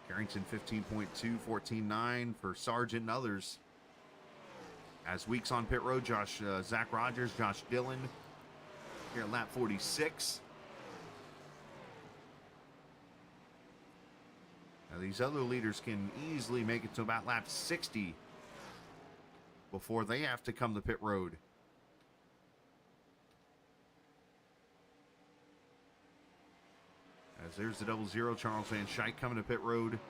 Carrington 15.2, 14.9 for Sargent and others. As Weeks on pit road, Zach Rogers, Josh Dillon here at lap 46. Now these other leaders can easily make it to about lap 60 before they have to come to pit road. As there's the 00, Charles Van Schuyck coming to pit road.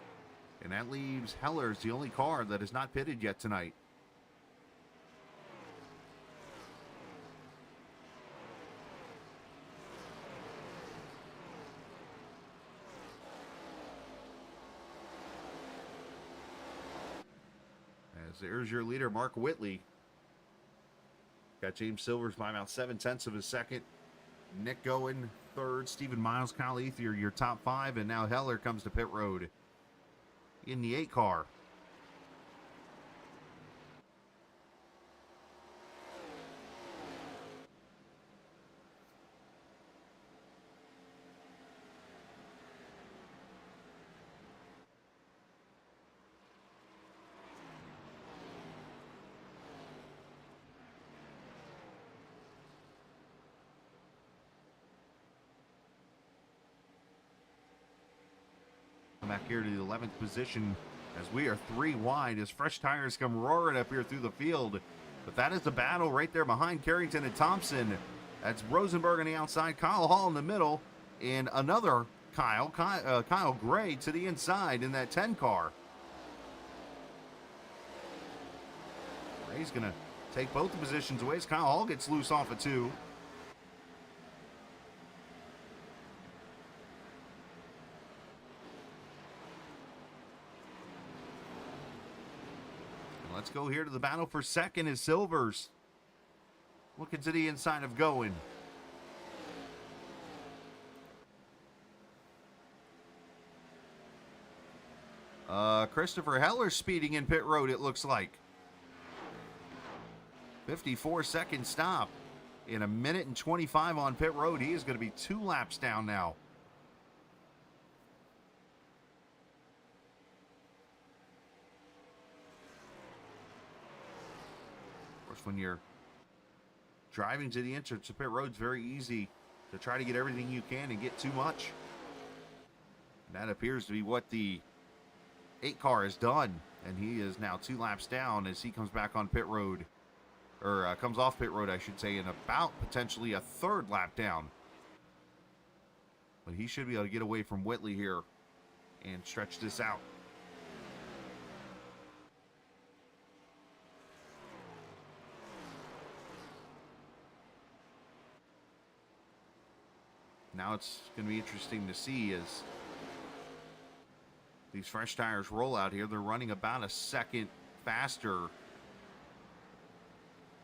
And that leaves Heller as the only car that is not pitted yet tonight. As there's your leader, Mark Whitley. Got James Silvers by about 0.7 of a second. Nick Goen, third. Stephen Miles, Kyle Ethier, your top 5. And now Heller comes to pit road in the 8 car. Back here to the 11th position as we are 3 wide as fresh tires come roaring up here through the field. But that is the battle right there behind Carrington and Thompson. That's Rosenberg on the outside, Kyle Hall in the middle, and another Kyle Gray to the inside in that 10 car. Gray's going to take both the positions away as Kyle Hall gets loose off of 2. Let's go here to the battle for second is Silvers. Looking to the inside of Goen. Christopher Heller speeding in pit road, it looks like. 54-second stop. In 1:25 on pit road. He is going to be 2 laps down now. When you're driving to the entrance of pit road, it's very easy to try to get everything you can and get too much. And that appears to be what the 8 car has done, and he is now 2 laps down as he comes back on pit road, or comes off pit road, I should say, in about potentially a 3rd lap down. But he should be able to get away from Whitley here and stretch this out. Now it's going to be interesting to see as these fresh tires roll out here. They're running about a second faster.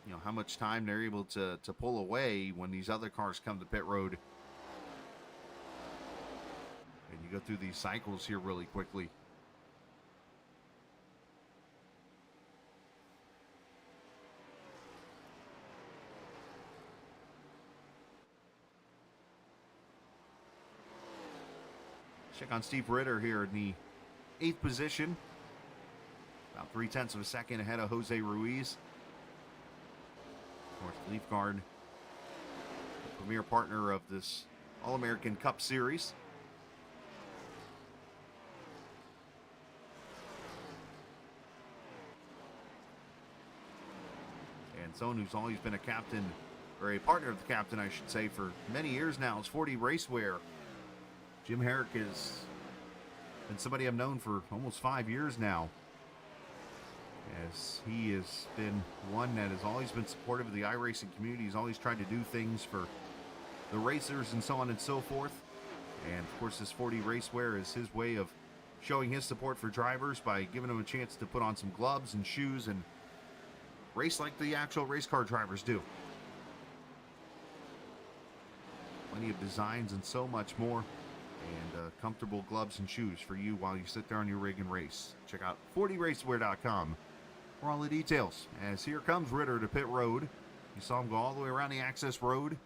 You know, how much time they're able to pull away when these other cars come to pit road. And you go through these cycles here really quickly. Check on Steve Ritter here in the 8th position. About 0.3 of a second ahead of Jose Ruiz. Of course, Leafguard, the premier partner of this All-American Cup Series. And someone who's always been a captain, or a partner of the captain, I should say, for many years now is 40 Racewear. Jim Herrick has been somebody I've known for almost 5 years now, as he has been one that has always been supportive of the iRacing community. He's always tried to do things for the racers and so on and so forth. And of course, this 40 Racewear is his way of showing his support for drivers by giving them a chance to put on some gloves and shoes and race like the actual race car drivers do. Plenty of designs and so much more, and comfortable gloves and shoes for you while you sit there on your rig and race. Check out 40racewear.com for all the details. As here comes Ritter to pit road. You saw him go all the way around the access road.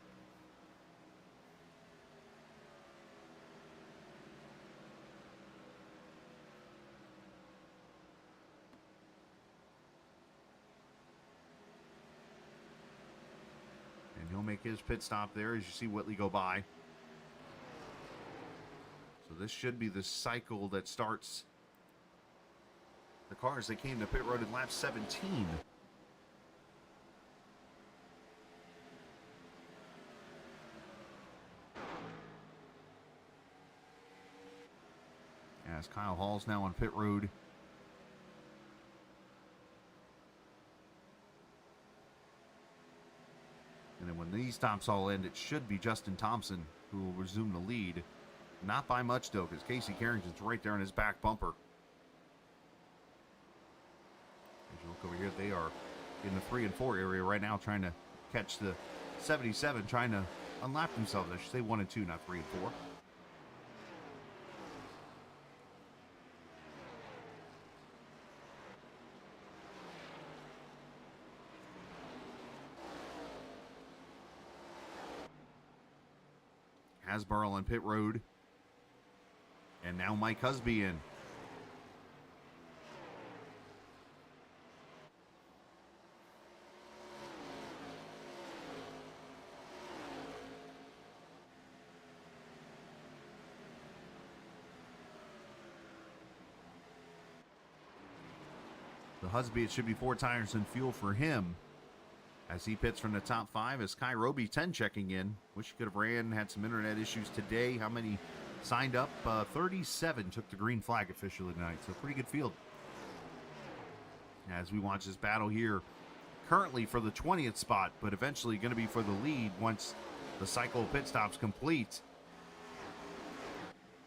And he'll make his pit stop there as you see Whitley go by. So this should be the cycle that starts the cars that came to pit road in lap 17. As Kyle Hall's now on pit road. And then when these stops all end, it should be Justin Thompson who will resume the lead. Not by much, though, because Casey Carrington's right there in his back bumper. As you look over here, they are in the 3 and 4 area right now, trying to catch the 77, trying to unlap themselves. I should say 1 and 2, not 3 and 4. Hasbro on pit road. And now Mike Husby in. The Husby, it should be 4 tires and fuel for him as he pits from the top 5. As Kai Roby 10 checking in. Wish he could have ran, had some internet issues today. How many signed up? 37 took the green flag officially tonight, so pretty good field. As we watch this battle here, currently for the 20th spot, but eventually going to be for the lead once the cycle of pit stops complete.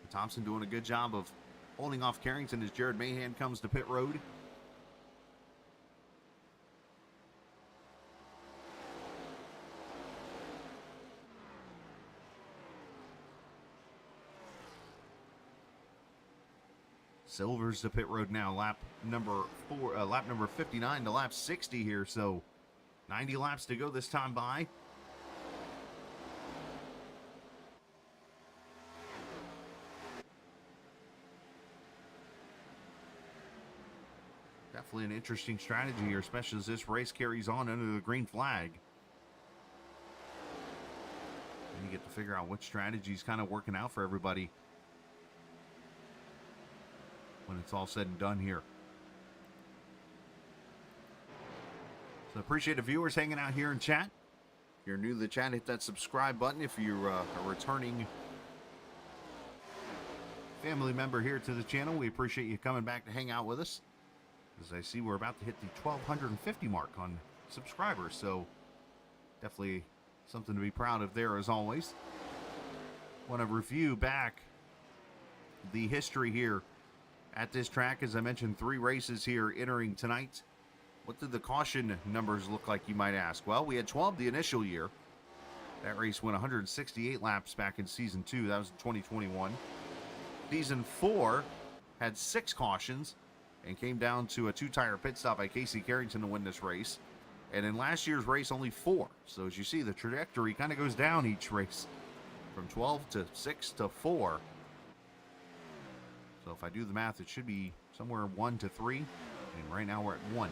Thompson doing a good job of holding off Carrington as Jared Mahan comes to pit road. Silver's to pit road now, lap number 59 to lap 60 here, so 90 laps to go this time by. Definitely an interesting strategy here, especially as this race carries on under the green flag. And you get to figure out what strategy's kind of working out for everybody when it's all said and done here. So appreciate the viewers hanging out here in chat. If you're new to the chat, hit that subscribe button. If you're a returning family member here to the channel, we appreciate you coming back to hang out with us. As I see, we're about to hit the 1,250 mark on subscribers, so definitely something to be proud of there as always. Want to review back the history here at this track. As I mentioned, 3 races here entering tonight. What did the caution numbers look like, you might ask? Well, we had 12 the initial year. That race went 168 laps back in Season 2. That was in 2021. Season 4 had 6 cautions and came down to a 2-tire pit stop by Casey Carrington to win this race. And in last year's race, only 4. So as you see, the trajectory kind of goes down each race from 12 to 6 to 4. So if I do the math, it should be somewhere 1 to 3. And right now we're at 1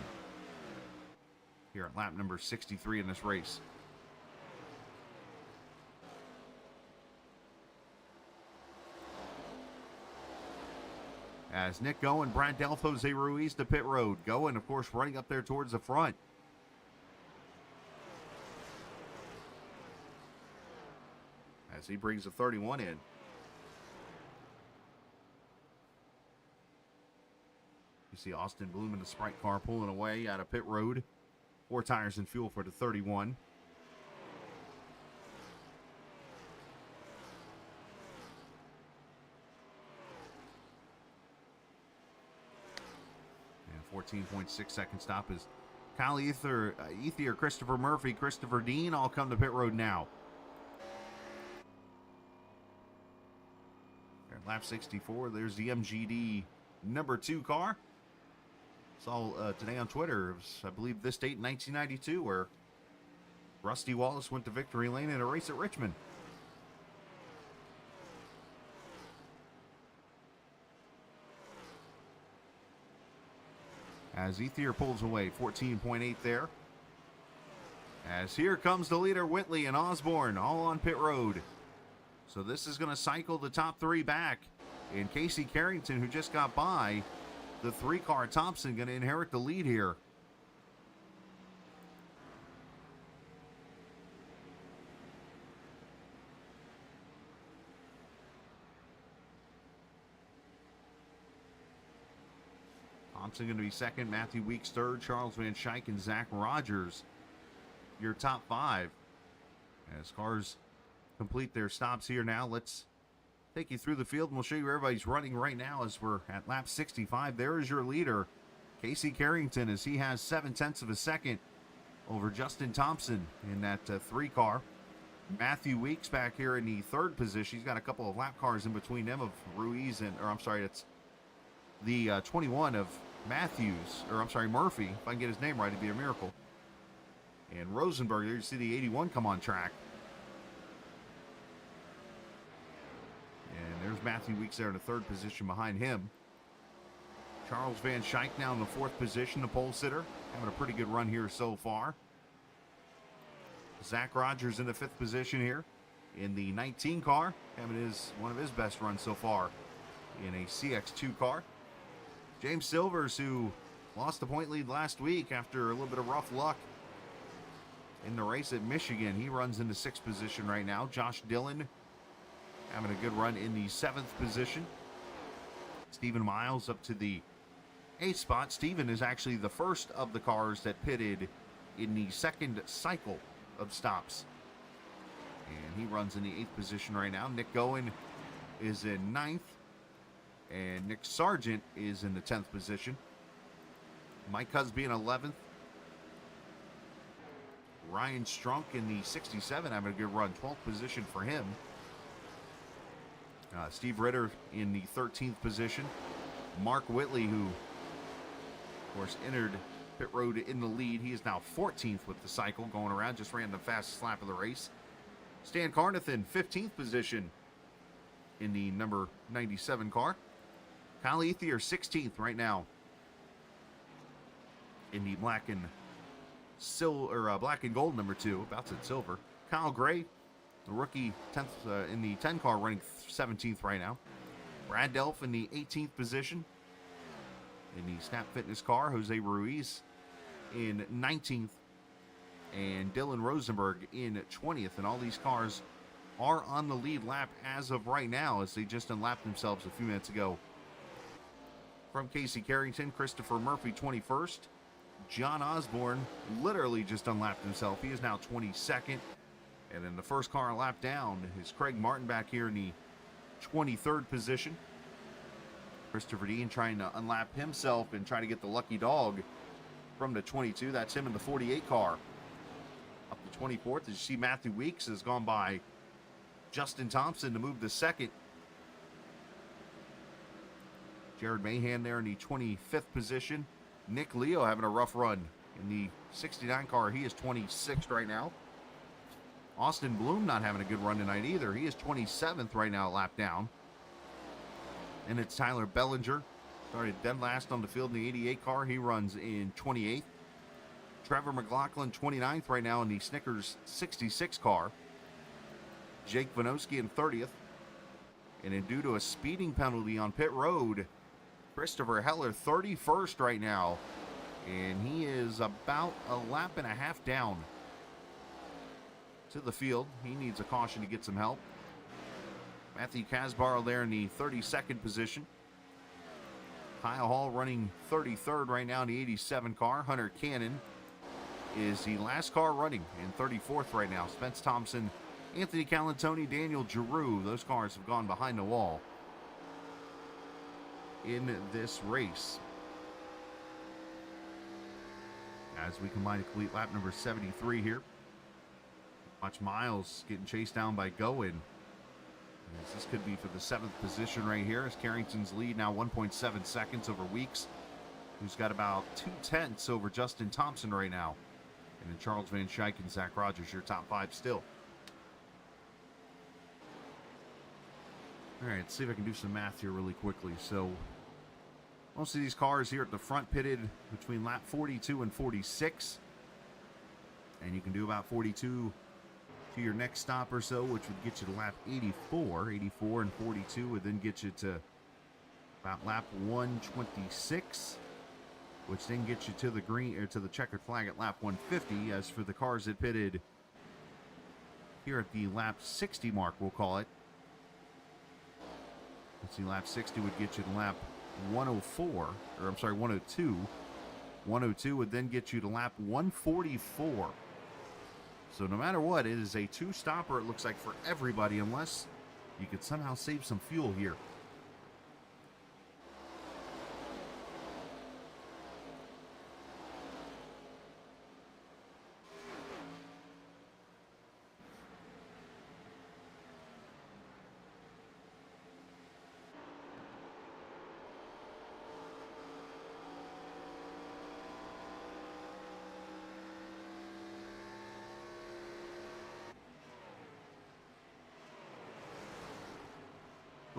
here at lap number 63 in this race. As Nick Goen, Brad Delf, Jose Ruiz to pit road. Goen, of course, running up there towards the front. As he brings the 31 in. You see Austin Bloom in the Sprite car pulling away out of pit road. 4 tires and fuel for the 31. And 14.6 second stop is Kyle Ether, Christopher Murphy, Christopher Dean all come to pit road now. At lap 64, there's the MGD number 2 car. Saw today on Twitter, it was, I believe, this date in 1992, where Rusty Wallace went to victory lane in a race at Richmond. As Ethier pulls away, 14.8 there. As here comes the leader, Whitley and Osborne, all on pit road. So this is going to cycle the top 3 back. And Casey Carrington, who just got by, the 3-car Thompson, going to inherit the lead here. Thompson going to be second, Matthew Weeks third, Charles Van Schaik and Zach Rogers, your top 5. As cars complete their stops here now, let's take you through the field, and we'll show you where everybody's running right now as we're at lap 65. There is your leader, Casey Carrington, as he has 7/10 of a second over Justin Thompson in that 3-car. Matthew Weeks back here in the 3rd position. He's got a couple of lap cars in between them of Ruiz and, or I'm sorry, it's the 21 of Matthews, or I'm sorry, Murphy. If I can get his name right, it'd be a miracle. And Rosenberg, there you see the 81 come on track. And there's Matthew Weeks there in the 3rd position behind him. Charles Van Schaik now in the 4th position, the pole sitter. Having a pretty good run here so far. Zach Rogers in the 5th position here in the 19 car. Having one of his best runs so far in a CX2 car. James Silvers, who lost the point lead last week after a little bit of rough luck in the race at Michigan. He runs in the 6th position right now. Josh Dillon having a good run in the 7th position. Stephen Miles up to the 8th spot. Stephen is actually the first of the cars that pitted in the 2nd cycle of stops. And he runs in the 8th position right now. Nick Goen is in 9th. And Nick Sargent is in the 10th position. Mike Husby in 11th. Ryan Strunk in the 67 having a good run. 12th position for him. Steve Ritter in the 13th position. Mark Whitley, who, of course, entered pit road in the lead. He is now 14th with the cycle going around. Just ran the fastest lap of the race. Stan Carnathan, 15th position in the number 97 car. Kyle Ethier, 16th right now in the black and gold number 2. About to silver. Kyle Gray, the rookie 10th in the 10 car, running 17th right now. Brad Delf in the 18th position in the Snap Fitness car. Jose Ruiz in 19th, and Dylan Rosenberg in 20th. And all these cars are on the lead lap as of right now, as they just unlapped themselves a few minutes ago. From Casey Carrington, Christopher Murphy 21st. John Osborne literally just unlapped himself. He is now 22nd. And in the first car a lap down is Craig Martin back here in the 23rd position. Christopher Dean trying to unlap himself and try to get the lucky dog from the 22. That's him in the 48 car. Up to 24th, as you see, Matthew Weeks has gone by Justin Thompson to move to 2nd. Jared Mahan there in the 25th position. Nick Leo having a rough run in the 69 car. He is 26th right now. Austin Bloom not having a good run tonight either. He is 27th right now, lap down. And it's Tyler Bellinger Started dead last on the field in the 88 car. He runs in 28th. Trevor McLaughlin, 29th right now in the Snickers 66 car. Jake Vanoski in 30th. And then due to a speeding penalty on pit road, Christopher Heller 31st right now. And he is about a lap and a half down to the field. He needs a caution to get some help. Matthew Casbaro there in the 32nd position. Kyle Hall running 33rd right now in the 87 car. Hunter Cannon is the last car running in 34th right now. Spence Thompson, Anthony Calantoni, Daniel Giroux. Those cars have gone behind the wall in this race. As we combine to complete lap number 73 here. Watch Miles getting chased down by Goen. As this could be for the 7th position right here, as Carrington's lead now 1.7 seconds over Weeks, who's got about 2/10 over Justin Thompson right now. And then Charles Van Schaik and Zach Rogers, your top 5 still. All right, let's see if I can do some math here really quickly. So most of these cars here at the front pitted between lap 42 and 46. And you can do about 42 to your next stop or so, which would get you to lap 84. 84 and 42 would then get you to about lap 126, which then gets you to the green or to the checkered flag at lap 150. As for the cars that pitted here at the lap 60 mark, we'll call it. Let's see, lap 60 would get you to lap 104, or I'm sorry, 102. 102 would then get you to lap 144. So no matter what, it is a 2-stopper, it looks like, for everybody, unless you could somehow save some fuel here.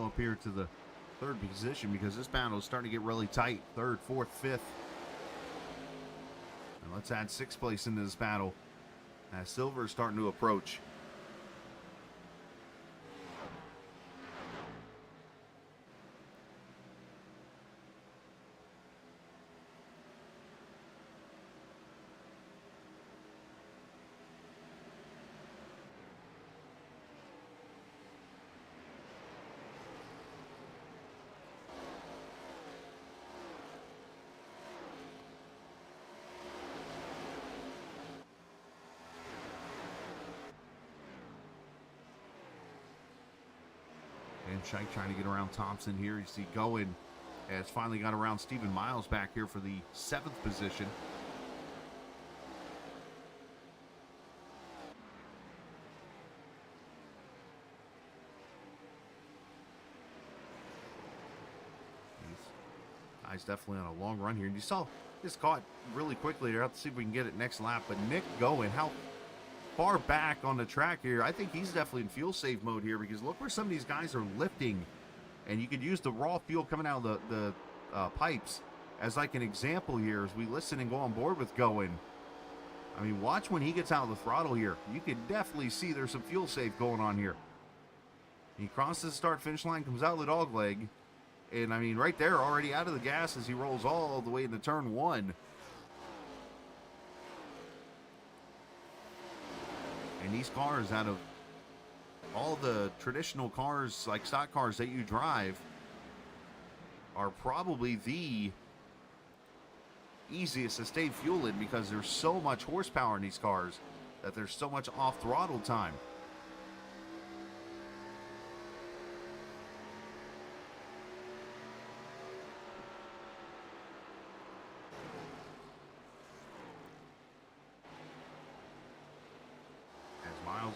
Up here to the 3rd position because this battle is starting to get really tight. 3rd, 4th, 5th. And let's add 6th place into this battle as Silver is starting to approach. And Shike trying to get around Thompson here. You see Goen has finally got around Stephen Miles back here for the 7th position. Guy's definitely on a long run here. And you saw this caught really quickly there. I'll have to see if we can get it next lap. But Nick Goen, how far back on the track here? I think he's definitely in fuel save mode here, because look where some of these guys are lifting, and you could use the raw fuel coming out of the pipes as like an example here as we listen and go on board with Goen. I mean, watch when he gets out of the throttle here. You can definitely see there's some fuel save going on here. He crosses the start finish line, comes out of the dog leg, and I mean right there already out of the gas as he rolls all the way into turn 1. And these cars, out of all the traditional cars, like stock cars that you drive, are probably the easiest to stay fuel in, because there's so much horsepower in these cars that there's so much off throttle time.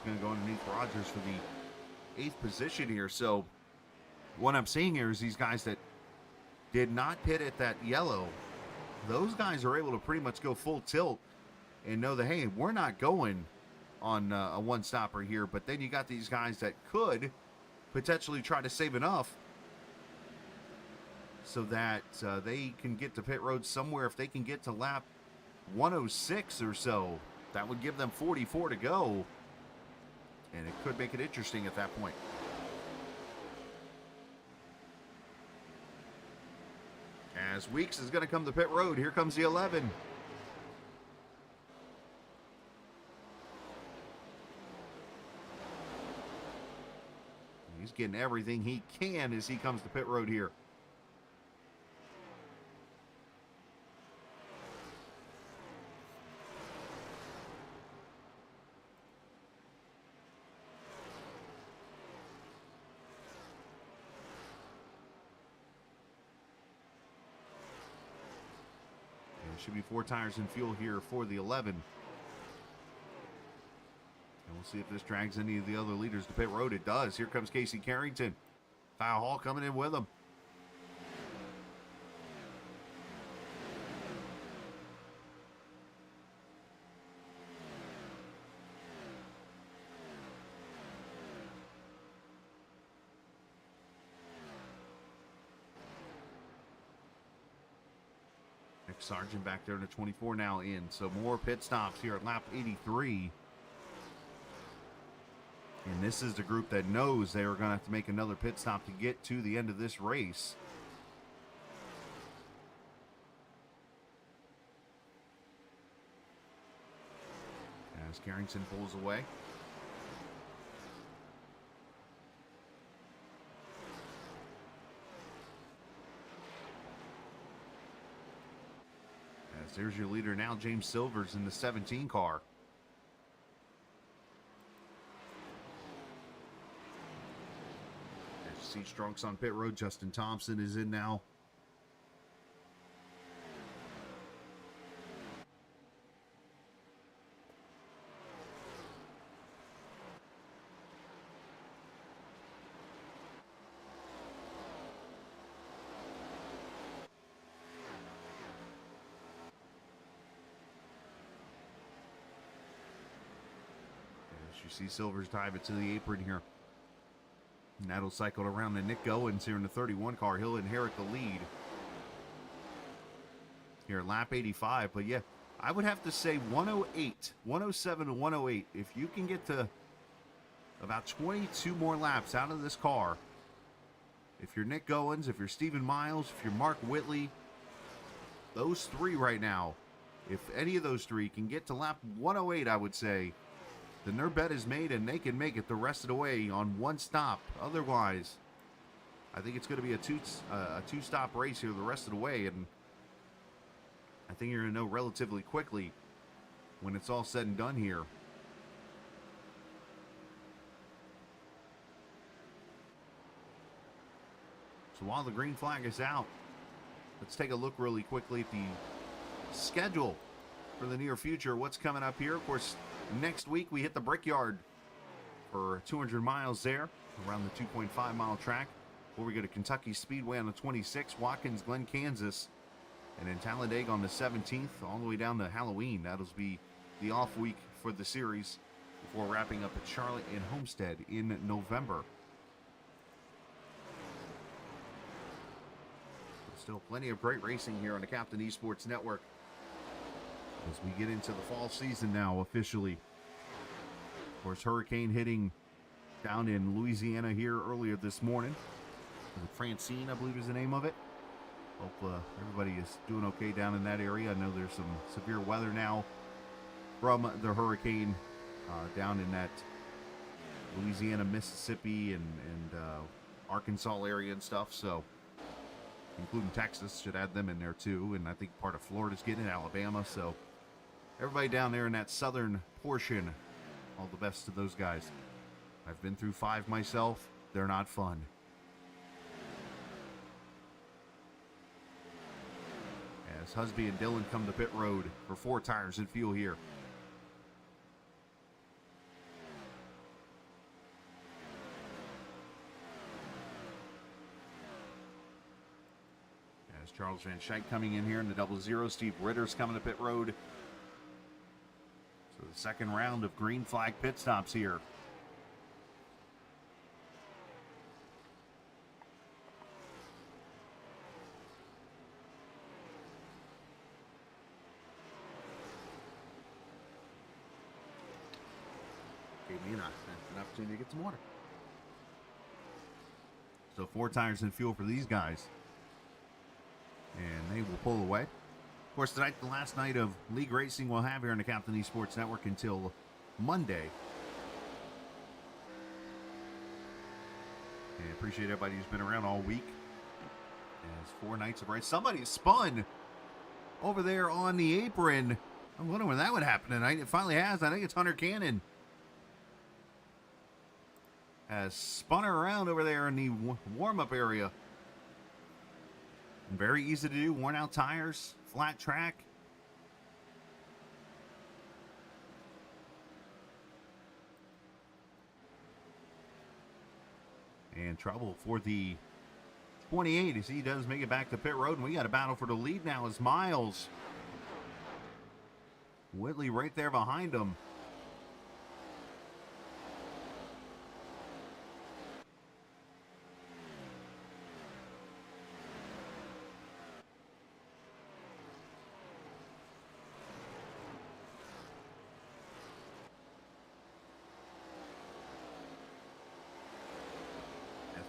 Going to go underneath Rogers for the 8th position here. So what I'm seeing here is these guys that did not pit at that yellow, those guys are able to pretty much go full tilt and know that, hey, we're not going on a one-stopper here. But then you got these guys that could potentially try to save enough so that they can get to pit road somewhere. If they can get to lap 106 or so, that would give them 44 to go, and it could make it interesting at that point. As Weeks is going to come to pit road, here comes the 11. He's getting everything he can as he comes to pit road here. Should be 4 tires and fuel here for the 11. And we'll see if this drags any of the other leaders to pit road. It does. Here comes Casey Carrington. Kyle Hall coming in with him. Sargent back there in the 24 now in. So more pit stops here at lap 83. And this is the group that knows they are going to have to make another pit stop to get to the end of this race. As Carrington pulls away. There's your leader now, James Silvers in the 17 car. As you see Strunks on pit road, Justin Thompson is in now. You see Silvers dive it to the apron here. And that'll cycle around to Nick Goins here in the 31 car. He'll inherit the lead here at lap 85. But yeah, I would have to say 108, 107 to 108. If you can get to about 22 more laps out of this car, if you're Nick Goins, if you're Stephen Miles, if you're Mark Whitley, those three right now, if any of those three can get to lap 108, I would say, then their bet is made and they can make it the rest of the way on one stop. Otherwise, I think it's going to be a two-stop race here the rest of the way, and I think you're going to know relatively quickly when it's all said and done here. So while the green flag is out, let's take a look really quickly at the schedule for the near future. What's coming up here? Of course, next week we hit the Brickyard for 200 miles there around the 2.5 mile track, before we go to Kentucky Speedway on the 26th, Watkins Glen, Kansas, and then Talladega on the 17th, all the way down to Halloween. That'll be the off week for the series before wrapping up at Charlotte and Homestead in November. Still plenty of great racing here on the Captain eSports Network as we get into the fall season now officially. Of course, hurricane hitting down in Louisiana here earlier this morning. Francine, I believe is the name of it. Hope everybody is doing okay down in that area. I know there's some severe weather now from the hurricane down in that Louisiana, Mississippi, and Arkansas area and stuff. So, including Texas, should add them in there too. And I think part of Florida's getting it, Alabama. So, everybody down there in that southern portion, all the best to those guys. I've been through 5 myself. They're not fun. As Husby and Dillon come to pit road for 4 tires and fuel here. As Charles Van Schaik coming in here in the 00. Steve Ritter's coming to pit road. So the second round of green flag pit stops here. opportunity to get some water. So 4 tires and fuel for these guys. And they will pull away. Of course, tonight, the last night of league racing we'll have here on the Captain eSports Network until Monday. And appreciate everybody who's been around all week. As 4 nights of race. Somebody spun over there on the apron. I'm wondering when that would happen tonight. It finally has. I think it's Hunter Cannon. Has spun her around over there in the warm-up area. And very easy to do. Worn out tires. Flat track. And trouble for the 28 as he does make it back to pit road. And we got a battle for the lead now as Miles. Whitley right there behind him.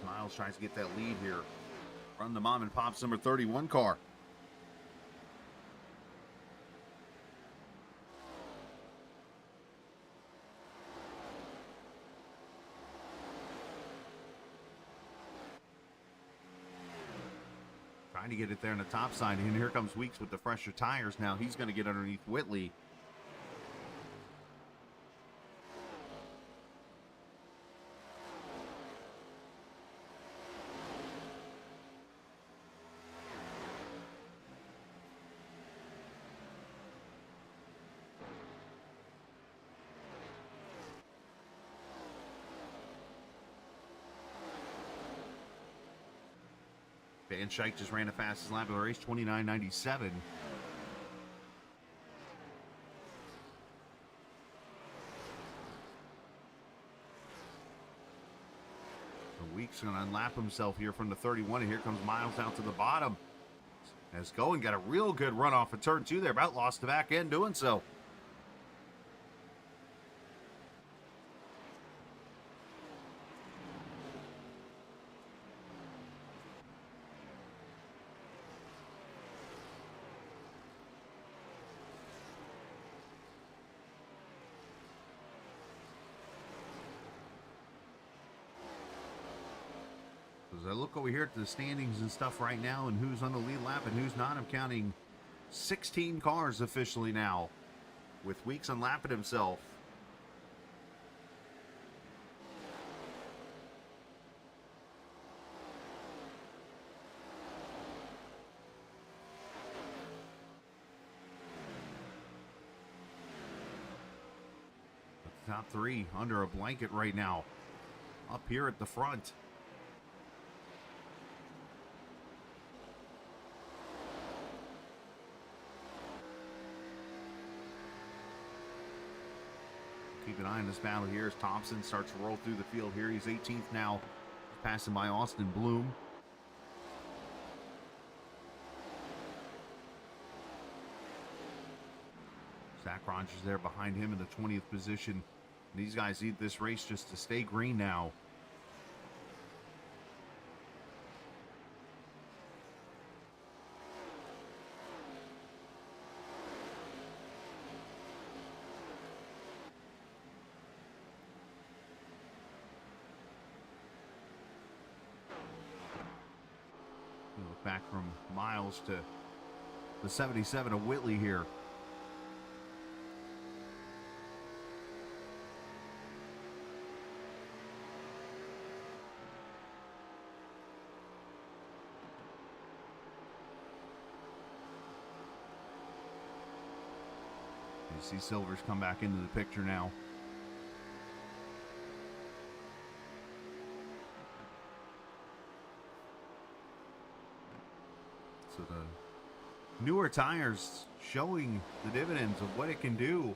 Miles tries to get that lead here. Run the mom and pop's number 31 car. Trying to get it there on the top side. And here comes Weeks with the fresher tires. Now he's going to get underneath Whitley. Van Schaik just ran the fastest lap of the race, 29.97. The Weeks going to unlap himself here from the 31, and here comes Miles out to the bottom. As Cohen got a real good run off of turn 2 there, about lost the back end doing so. As I look over here at the standings and stuff right now and who's on the lead lap and who's not, I'm counting 16 cars officially now with Weeks unlapping himself. The top 3 under a blanket right now up here at the front. Keep an eye on this battle here as Thompson starts to roll through the field here. He's 18th now, passing by Austin Bloom. Zach Rogers there behind him in the 20th position. These guys need this race just to stay green now. Look back from Miles to the 77 of Whitley here. You see Silvers come back into the picture now. So the newer tires showing the dividends of what it can do.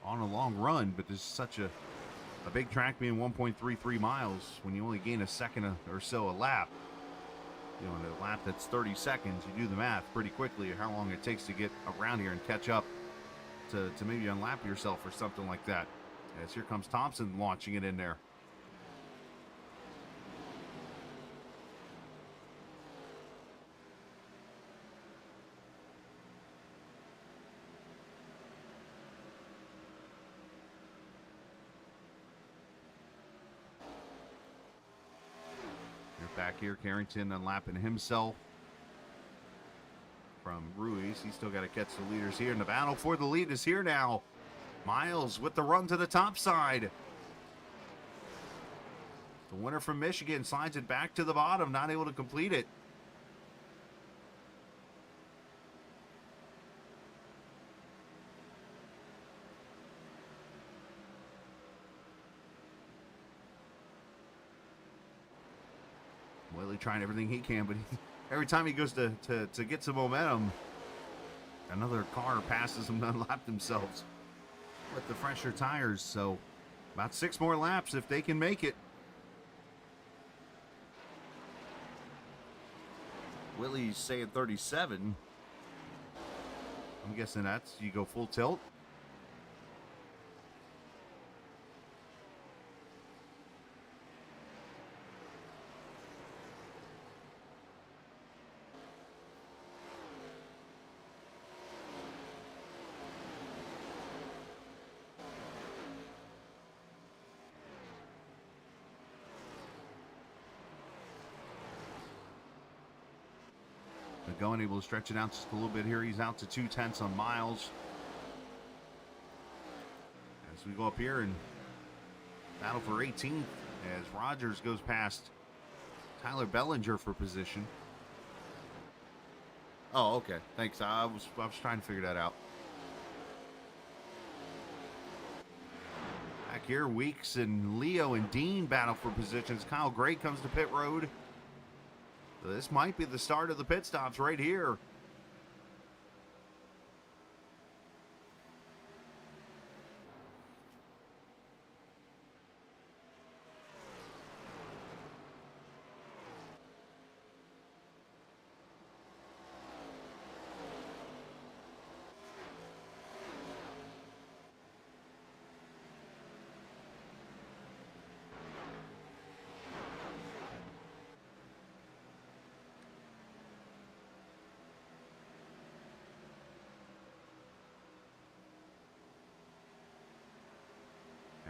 On a long run, but there's such a big track being 1.33 miles when you only gain a second or so a lap. You know, in a lap that's 30 seconds, you do the math pretty quickly how long it takes to get around here and catch up to maybe unlap yourself or something like that. As here comes Thompson launching it in there. Back here, Carrington unlapping himself from Ruiz. He's still got to catch the leaders here, and the battle for the lead is here now. Miles with the run to the top side. The winner from Michigan slides it back to the bottom, not able to complete it. Willie trying everything he can, but every time he goes to get some momentum, another car passes him to unlap themselves with the fresher tires. So about 6 more laps if they can make it. Willie's saying 37. I'm guessing that's you go full tilt. Going able to stretch it out just a little bit here. He's out to 2/10 on Miles. As we go up here and battle for 18th as Rogers goes past Tyler Bellinger for position. Oh, okay. Thanks. I was trying to figure that out. Back here, Weeks and Leo and Dean battle for positions. Kyle Gray comes to pit road. So this might be the start of the pit stops right here.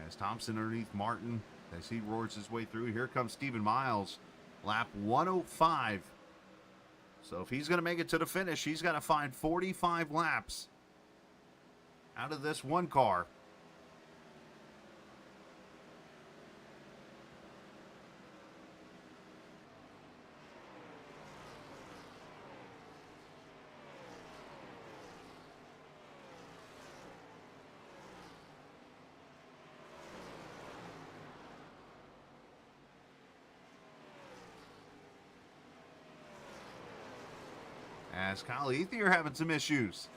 As Thompson underneath Martin as he roars his way through. Here comes Stephen Miles, lap 105. So if he's going to make it to the finish, he's got to find 45 laps out of this one car. As Kyle Ethier having some issues.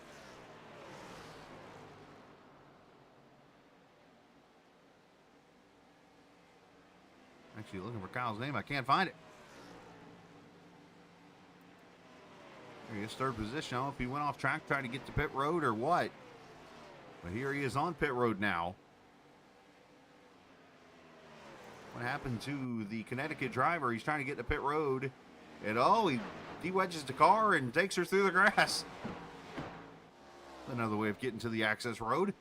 Actually looking for Kyle's name. I can't find it. There he is, third position. I don't know if he went off track trying to get to pit road or what. But here he is on pit road now. What happened to the Connecticut driver? He's trying to get to pit road. And oh, he wedges the car and takes her through the grass. Another way of getting to the access road.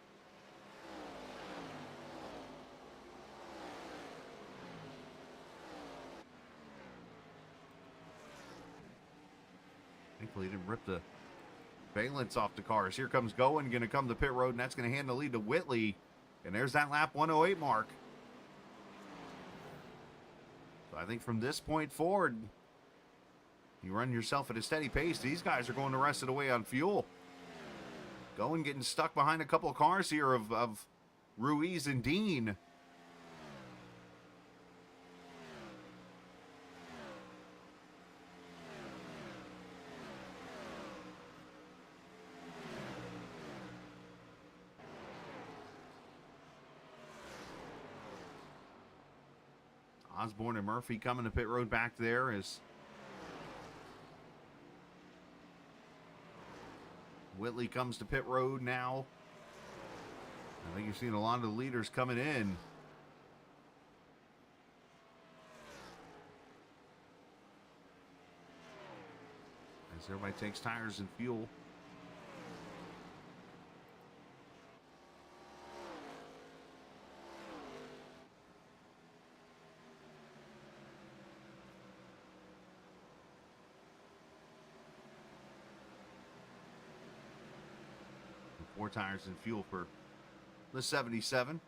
Thankfully, he didn't rip the valence off the cars. Here comes Goen, going to come to pit road, and that's going to hand the lead to Whitley. And there's that lap 108 mark. So I think from this point forward, you run yourself at a steady pace. These guys are going the rest of the way on fuel. Goen getting stuck behind a couple of cars here of Ruiz and Dean. Osborne and Murphy coming to pit road back there as Whitley comes to pit road now. I think you're seeing a lot of the leaders coming in. As everybody takes tires and fuel. More tires and fuel for the 77.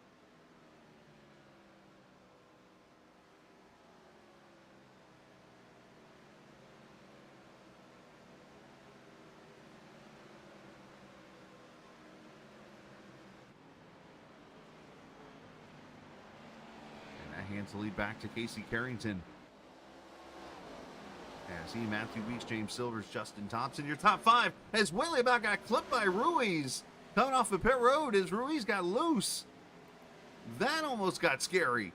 And that hands the lead back to Casey Carrington. As he, Matthew Weeks, James Silvers, Justin Thompson, your top five. As Whitley about got clipped by Ruiz. Coming off the pit road as Ruiz got loose. That almost got scary.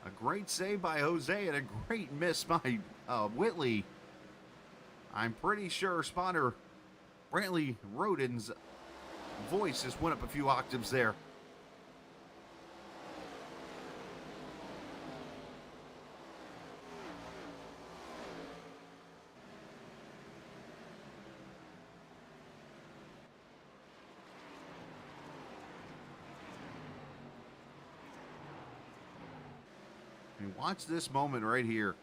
A great save by Jose and a great miss by Whitley. I'm pretty sure spotter Brantley Roden's voice just went up a few octaves there. Watch this moment right here.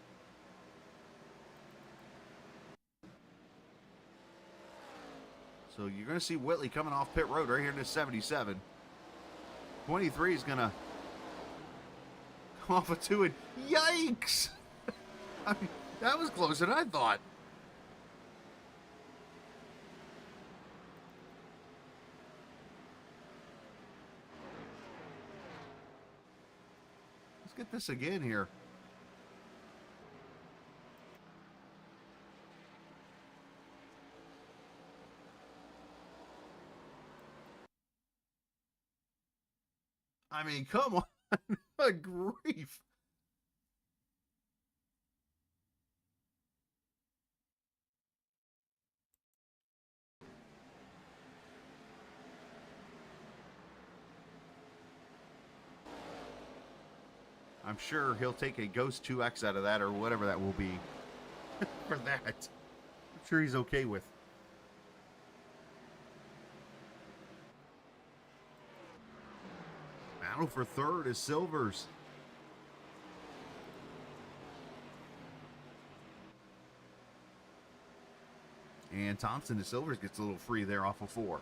So you're going to see Whitley coming off pit road right here in the 77. 23 is going to come off a 2 and yikes! I mean, that was closer than I thought. Let's get this again here. I mean, come on. Good grief. I'm sure he'll take a Ghost 2X out of that or whatever that will be for that. I'm sure he's okay with. Battle for third is Silvers. And Thompson to Silvers gets a little free there off of 4.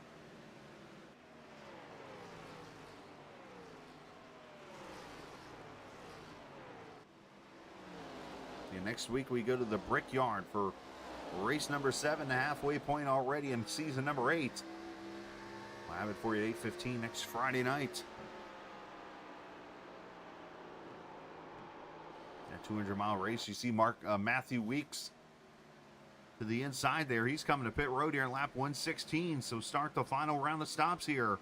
And next week we go to the Brickyard for race number 7, the halfway point already in season number 8. We'll have it for you at 8:15 next Friday night. That 200-mile race, you see Matthew Weeks to the inside there. He's coming to pit road here in lap 116, so start the final round of stops here.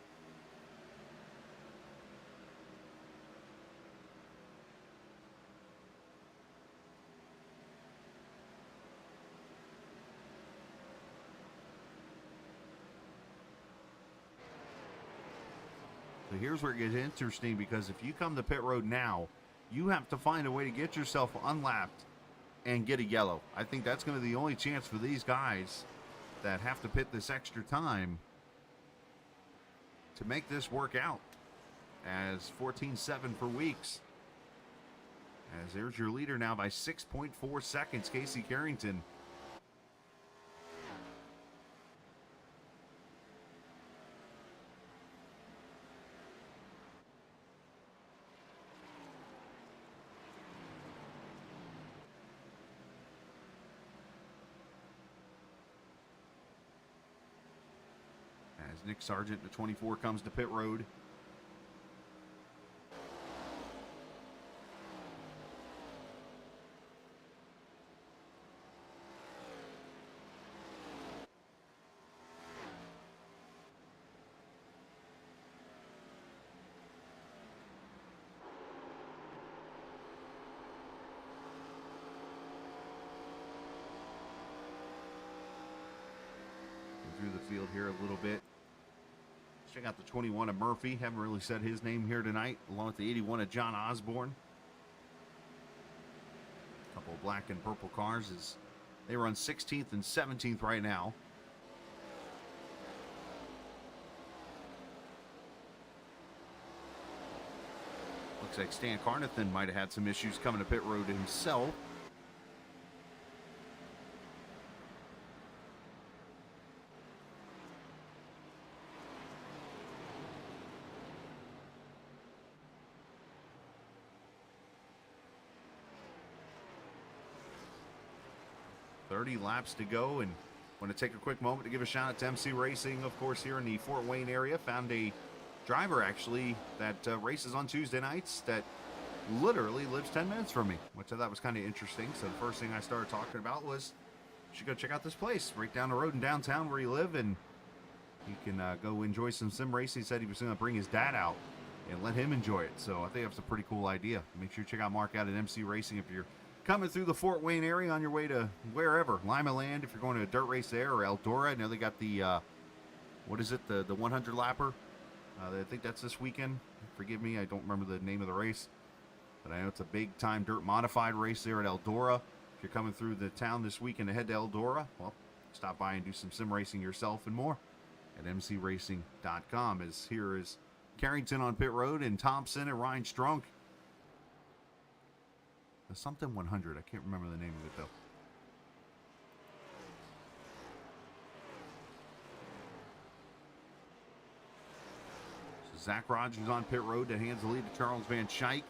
So here's where it gets interesting, because if you come to pit road now, you have to find a way to get yourself unlapped and get a yellow. I think that's going to be the only chance for these guys that have to pit this extra time to make this work out. As 14.7 for Weeks. As there's your leader now by 6.4 seconds, Casey Carrington. As Nick Sargent, the 24, comes to pit road. field here a little bit. Let's check out the 21 of Murphy. Haven't really said his name here tonight, along with the 81 of John Osborne. A couple of black and purple cars as they run 16th and 17th right now. Looks like Stan Carnathan might have had some issues coming to pit road himself. Laps to go, and want to take a quick moment to give a shout out to MC Racing, of course, here in the Fort Wayne area. Found a driver actually that races on Tuesday nights that literally lives 10 minutes from me, which I thought was kind of interesting. So the first thing I started talking about was you should go check out this place right down the road in downtown where you live, and you can go enjoy some sim racing. He said he was going to bring his dad out and let him enjoy it, so I think that's a pretty cool idea. Make sure you check out Mark out at MC Racing if you're coming through the Fort Wayne area on your way to wherever. Lima Land, if you're going to a dirt race there, or Eldora. I know they got the, what is it, the 100 lapper. I think that's this weekend. Forgive me, I don't remember the name of the race. But I know it's a big-time dirt modified race there at Eldora. If you're coming through the town this weekend to head to Eldora, well, stop by and do some sim racing yourself and more at mcracing.com. As here is Carrington on pit road and Thompson and Ryan Strunk. The something 100. I can't remember the name of it, though. So Zach Rogers on pit road that hands the lead to Charles Van Schaik.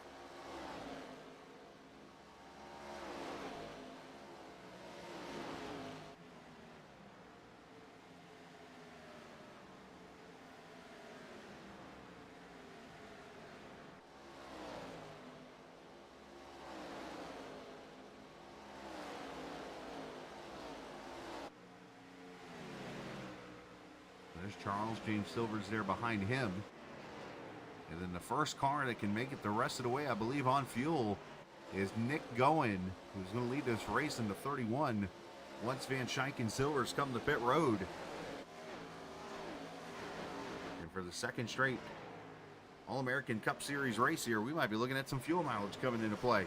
There's Charles. James Silver's there behind him. And then the first car that can make it the rest of the way, I believe, on fuel is Nick Goen, who's going to lead this race into 31 once Van Schaik and Silvers come to pit road. And for the second straight All-American Cup Series race here, we might be looking at some fuel mileage coming into play.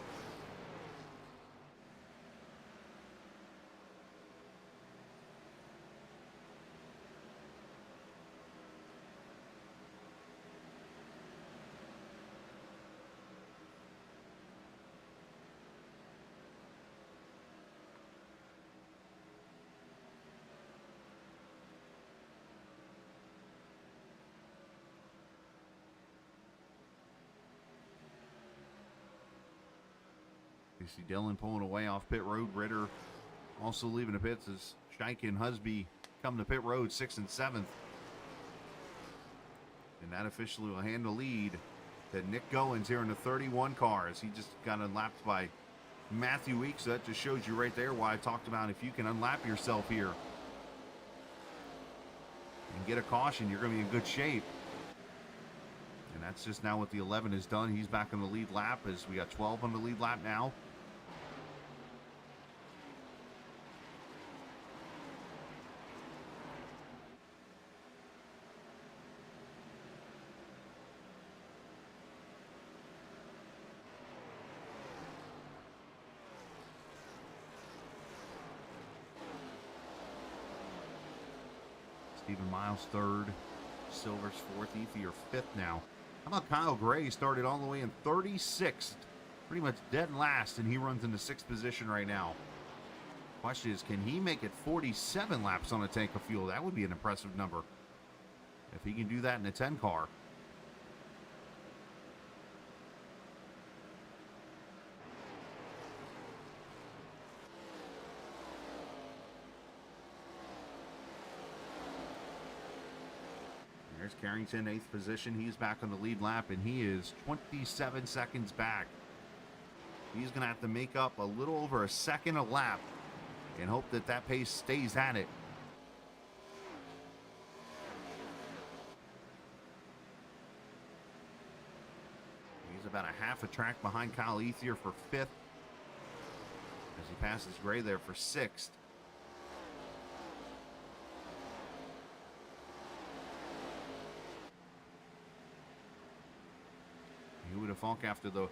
You see Dillon pulling away off pit road. Ritter also leaving the pits as Schaik and Husby come to pit road 6th and 7th. And that officially will hand the lead to Nick Goins here in the 31 cars. He just got unlapped by Matthew Weeks. So that just shows you right there why I talked about if you can unlap yourself here and get a caution, you're going to be in good shape. And that's just now what the 11 has done. He's back on the lead lap as we got 12 on the lead lap now. Stephen Miles third, Silver's fourth, Ethier fifth now. How about Kyle Gray? Started all the way in 36th, pretty much dead last, and he runs into 6th position right now. Question is, can he make it 47 laps on a tank of fuel? That would be an impressive number if he can do that in a 10 car. There's Carrington, 8th position. He's back on the lead lap, and he is 27 seconds back. He's going to have to make up a little over a second a lap and hope that that pace stays at it. He's about a half a track behind Kyle Ethier for 5th as he passes Gray there for 6th. Who would have thought after the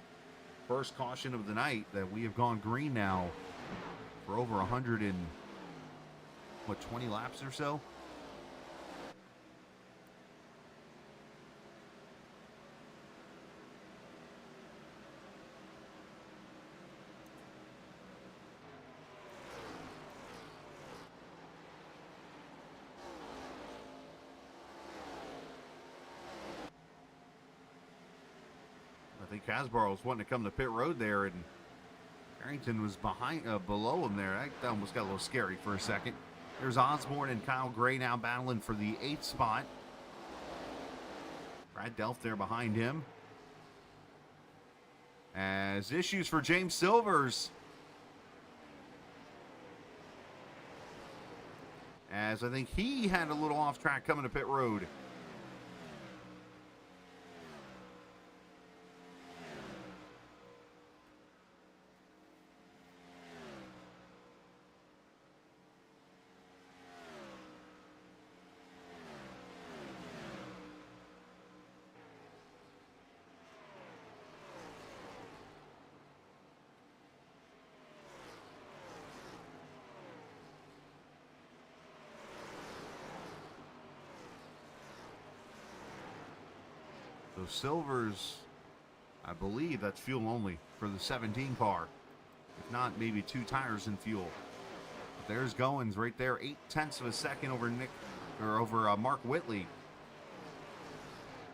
first caution of the night that we have gone green now for over 120 laps or so? I think Casbar was wanting to come to pit road there, and Carrington was below him there. That almost got a little scary for a second. There's Osborne and Kyle Gray now battling for the 8th spot. Brad Delft there behind him. As issues for James Silvers. As I think he had a little off track coming to pit road. So Silvers, I believe that's fuel only for the 17 car. If not, maybe 2 tires in fuel. But there's Goins right there, 0.8 of a second over Mark Whitley.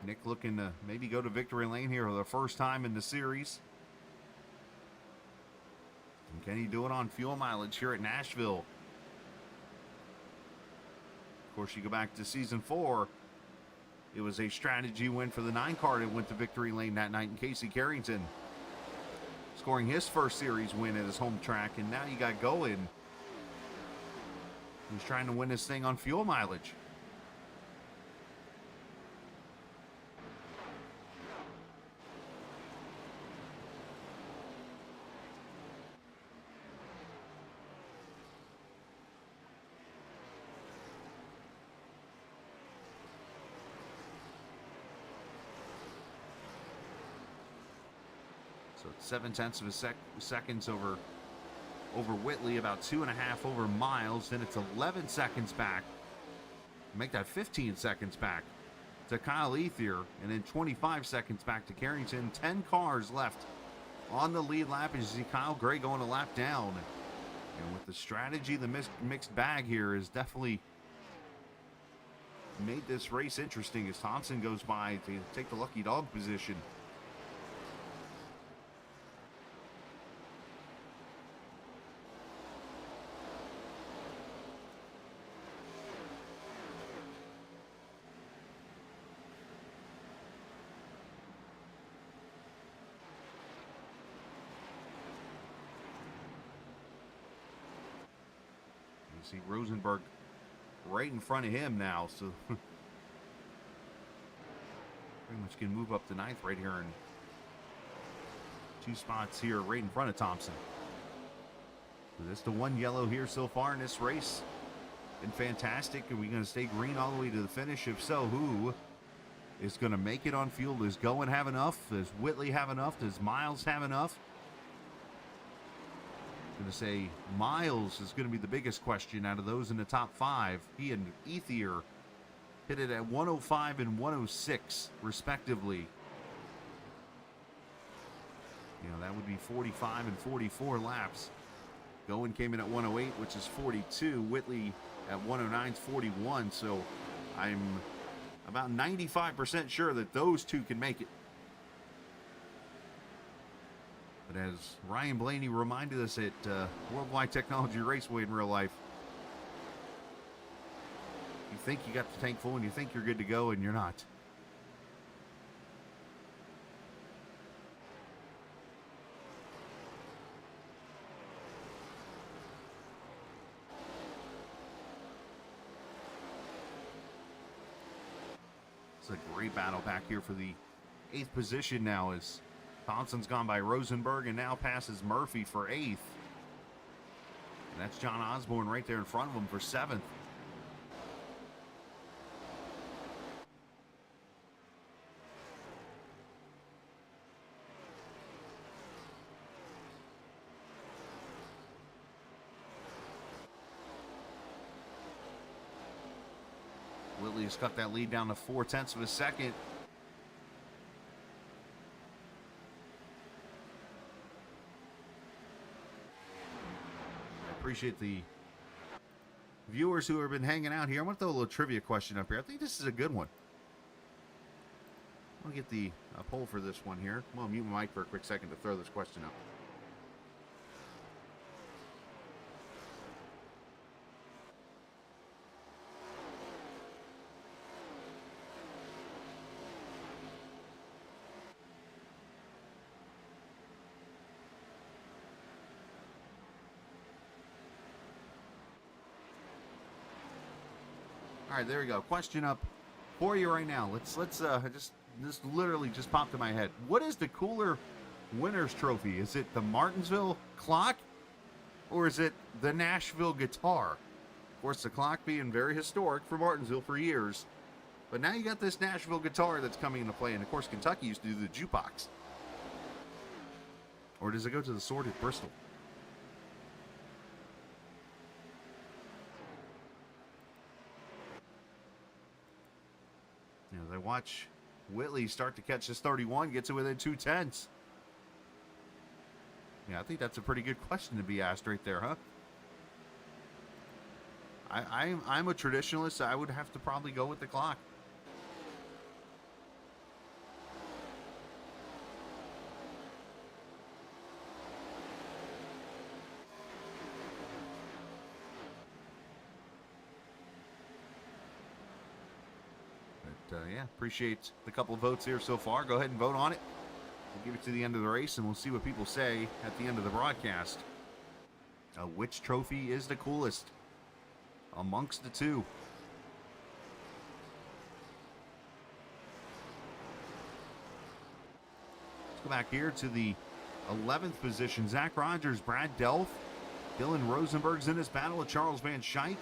Nick looking to maybe go to victory lane here for the first time in the series. And can he do it on fuel mileage here at Nashville? Of course, you go back to season 4. It was a strategy win for the 9 car that went to victory lane that night in Casey Carrington, scoring his first series win at his home track. And now you got Goin, who's trying to win this thing on fuel mileage. So 0.7 of a seconds over Whitley, about 2.5 over Miles. Then it's 11 seconds back. Make that 15 seconds back to Kyle Ethier, and then 25 seconds back to Carrington. 10 cars left on the lead lap, and you see Kyle Gray going a lap down. And with the strategy, the mixed bag here has definitely made this race interesting as Thompson goes by to take the lucky dog position. See Rosenberg right in front of him now, so pretty much can move up to 9th right here, and 2 spots here right in front of Thompson. So that's the 1 yellow here so far in this race. Been fantastic. Are we going to stay green all the way to the finish? If so, who is going to make it on fuel? Does Goin have enough? Does Whitley have enough? Does Miles have enough? Going to say Miles is going to be the biggest question out of those in the top 5. He and Ethier hit it at 105 and 106 respectively. You know, that would be 45 and 44 laps. Goin came in at 108, which is 42. Whitley at 109 is 41. So I'm about 95% sure that those 2 can make it. But as Ryan Blaney reminded us at Worldwide Technology Raceway in real life, you think you got the tank full and you think you're good to go, and you're not. It's a great battle back here for the 8th position now, as Thompson's gone by Rosenberg and now passes Murphy for 8th. And that's John Osborne right there in front of him for 7th. Whitley has cut that lead down to 0.4 of a second. I appreciate the viewers who have been hanging out here. I want to throw a little trivia question up here. I think this is a good one. I'll get the poll for this one here. I'm going to mute my mic for a quick second to throw this question up. All right, there we go. Question up for you right now. Let's this literally just popped in my head. What is the cooler winner's trophy? Is it the Martinsville clock or is it the Nashville guitar? Of course, the clock being very historic for Martinsville for years. But now you got this Nashville guitar that's coming into play. And of course, Kentucky used to do the jukebox. Or does it go to the sword at Bristol? As I watch Whitley start to catch this 31, gets it within 0.2. Yeah, I think that's a pretty good question to be asked right there, huh? I'm a traditionalist. I would have to probably go with the clock. Yeah, appreciate the couple of votes here so far. Go ahead and vote on it. We'll give it to the end of the race, and we'll see what people say at the end of the broadcast. Which trophy is the coolest amongst the two? Let's go back here to the 11th position. Zach Rogers, Brad Delph, Dylan Rosenberg's in this battle with Charles Van Schuyck.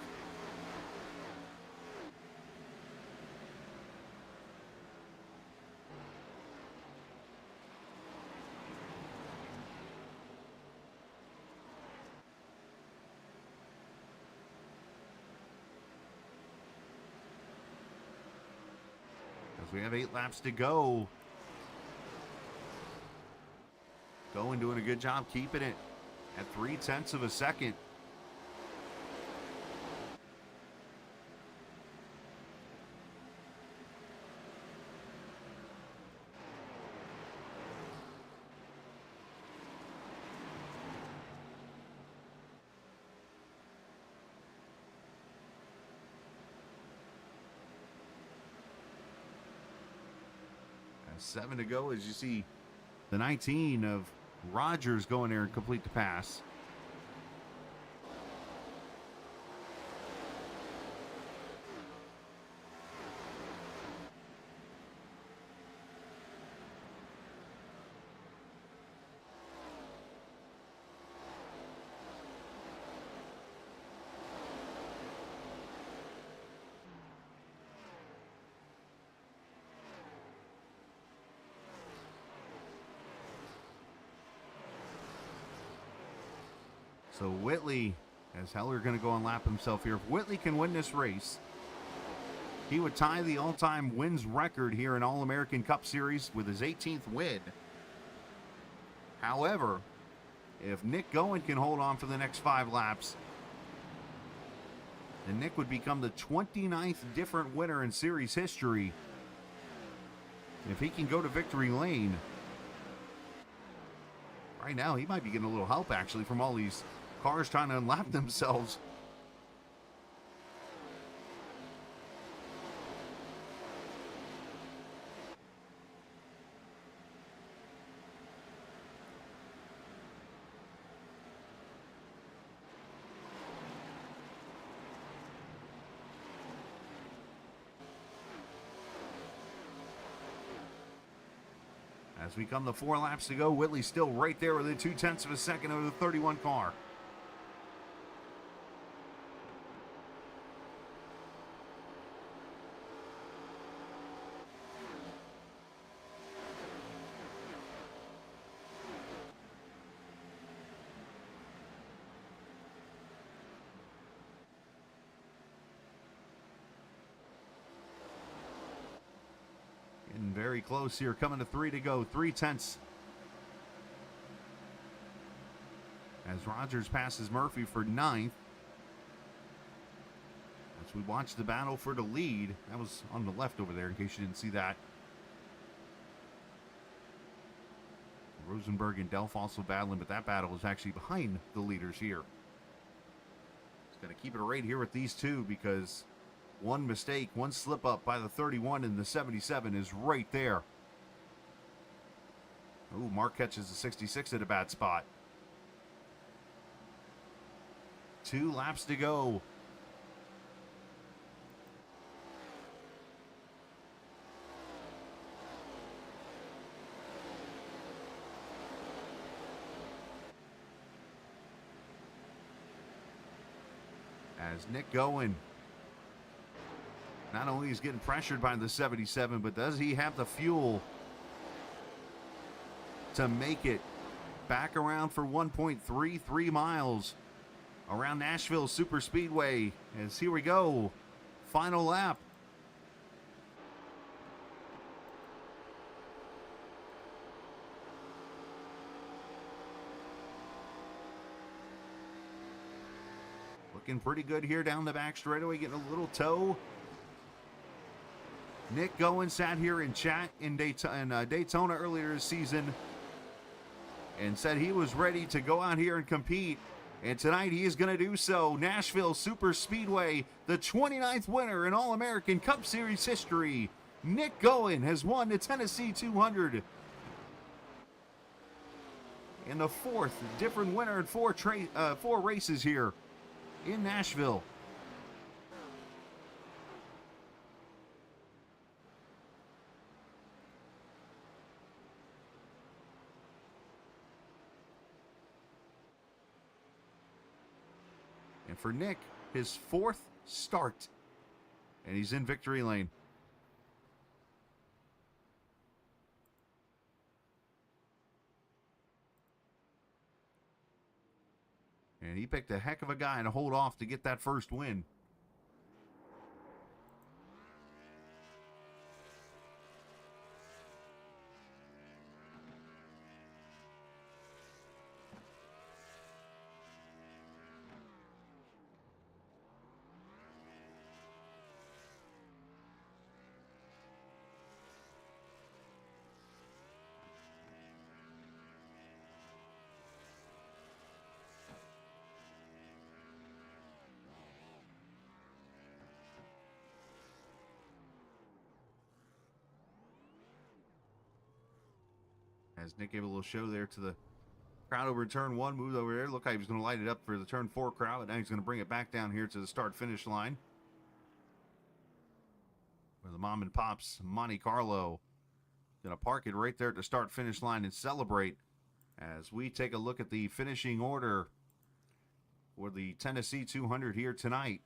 We have 8 laps to go. Going, doing a good job keeping it at 0.3 of a second. And 7 to go as you see the 19 of Rogers going there and complete the pass. So Whitley, as Heller going to go and lap himself here. If Whitley can win this race, he would tie the all-time wins record here in All-American Cup Series with his 18th win. However, if Nick Goen can hold on for the next 5 laps, then Nick would become the 29th different winner in series history. If he can go to victory lane, right now he might be getting a little help actually from all these cars trying to unlap themselves. As we come to 4 laps to go, Whitley's still right there within 0.2 of a second over the 31 car. very close here. Coming to 3 to go. 3/10. As Rogers passes Murphy for 9th. As we watch the battle for the lead. That was on the left over there in case you didn't see that. Rosenberg and Delph also battling, but that battle is actually behind the leaders here. It's going to keep it right here with these two because one mistake, one slip up by the 31 and the 77 is right there. Ooh, Mark catches the 66 at a bad spot. 2 laps to go. As Nick Gowen, not only is getting pressured by the 77, but does he have the fuel to make it back around for 1.33 miles around Nashville Superspeedway? As here we go, final lap. Looking pretty good here down the back straightaway, getting a little toe. Nick Gowen sat here in chat in Daytona earlier this season and said he was ready to go out here and compete. And tonight he is going to do so. Nashville Superspeedway, the 29th winner in All-American Cup Series history. Nick Gowen has won the Tennessee 200. And the 4th different winner in 4 races here in Nashville. And for Nick, his 4th start. And he's in victory lane. And he picked a heck of a guy to hold off to get that first win. As Nick gave a little show there to the crowd over turn 1, moved over there. Looked like he was going to light it up for the turn 4 crowd, but now he's going to bring it back down here to the start-finish line. Where the mom and pops, Monte Carlo, going to park it right there at the start-finish line and celebrate as we take a look at the finishing order for the Tennessee 200 here tonight.